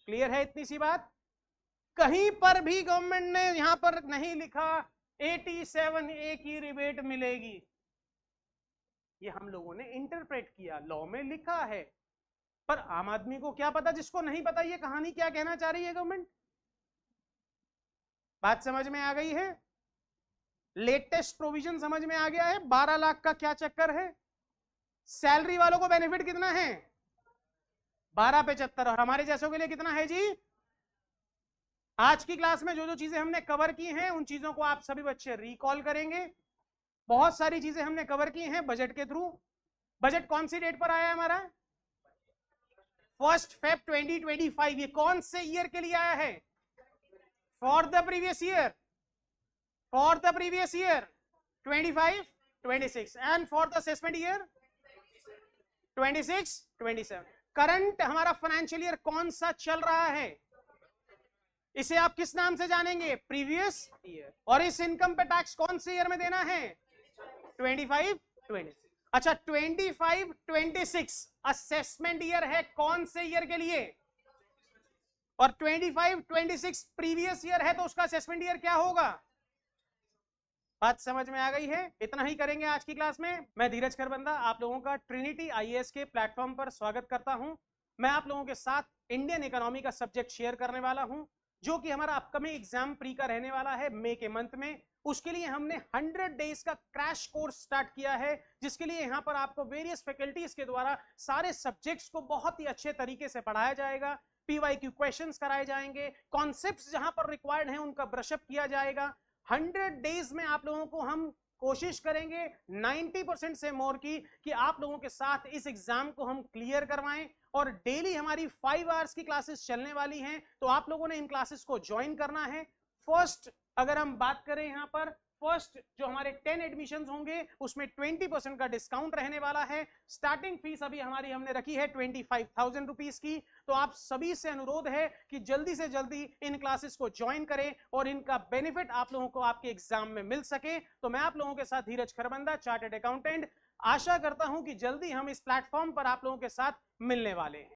क्लियर है इतनी सी बात? कहीं पर भी गवर्नमेंट ने यहां पर नहीं लिखा 87A की रिबेट मिलेगी। ये हम लोगों ने इंटरप्रेट किया, लॉ में लिखा है, पर आम आदमी को क्या पता, जिसको नहीं पता ये कहानी क्या कहना चाह रही है गवर्नमेंट। बात समझ में आ गई है? लेटेस्ट प्रोविजन समझ में आ गया है? 12 लाख का क्या चक्कर है? सैलरी वालों को बेनिफिट कितना है? 1275, और हमारे जैसों के लिए कितना है जी? आज की क्लास में जो जो चीजें हमने कवर की हैं उन चीजों को आप सभी बच्चे रिकॉल करेंगे। बहुत सारी चीजें हमने कवर की हैं बजट के थ्रू। बजट कौन सी डेट पर आया है हमारा? 1 Feb 2025। ये कौन से ईयर के लिए आया है? For the previous year, for the previous year 25 26, and for the assessment year 26 27। Current हमारा फाइनेंशियल ईयर कौन सा चल रहा है? इसे आप किस नाम से जानेंगे? Previous year. और इस इनकम पे टैक्स कौन से ईयर में देना है? 25 26। अच्छा, 25 26 असेसमेंट ईयर है, कौन से ईयर के लिए? और 25 26 प्रीवियस ईयर है, तो उसका असेसमेंट ईयर क्या होगा? बात समझ में आ गई है? इतना ही करेंगे आज की क्लास में। मैं धीरज खरबंदा आप लोगों का ट्रिनिटी आईएएस के प्लेटफॉर्म पर स्वागत करता हूं। मैं आप लोगों के साथ इंडियन इकोनॉमी का सब्जेक्ट शेयर करने वाला हूं, जो कि हमारा अपकमिंग एग्जाम प्री का रहने वाला है मई के मंथ में। उसके लिए हमने 100 डेज का क्रैश कोर्स स्टार्ट किया है, जिसके लिए यहाँ पर आपको वेरियस फैकल्टीज के द्वारा सारे सब्जेक्ट्स को बहुत ही अच्छे तरीके से पढ़ाया जाएगा। पीवाईक्यू क्वेश्चंस कराए जाएंगे, कॉन्सेप्ट्स जहां पर रिक्वायर्ड हैं उनका ब्रशअप किया जाएगा। 100 डेज में आप लोगों को हम कोशिश करेंगे 90% से मोर की कि आप लोगों के साथ इस एग्जाम को हम क्लियर करवाएं। और डेली हमारी 5 आवर्स की क्लासेस चलने वाली हैं, तो आप लोगों ने इन क्लासेस को ज्वाइन करना है। फर्स्ट अगर हम बात करें यहाँ पर, फर्स्ट जो हमारे 10 एडमिशंस होंगे उसमें 20% का डिस्काउंट रहने वाला है। स्टार्टिंग फीस अभी हमारी हमने रखी है 25,000 रुपीज की। तो आप सभी से अनुरोध है कि जल्दी से जल्दी इन क्लासेस को ज्वाइन करें और इनका बेनिफिट आप लोगों को आपके एग्जाम में मिल सके। तो मैं आप लोगों के साथ धीरज खरबंदा, चार्टर्ड अकाउंटेंट, आशा करता हूं कि जल्दी हम इस प्लेटफॉर्म पर आप लोगों के साथ मिलने वाले हैं।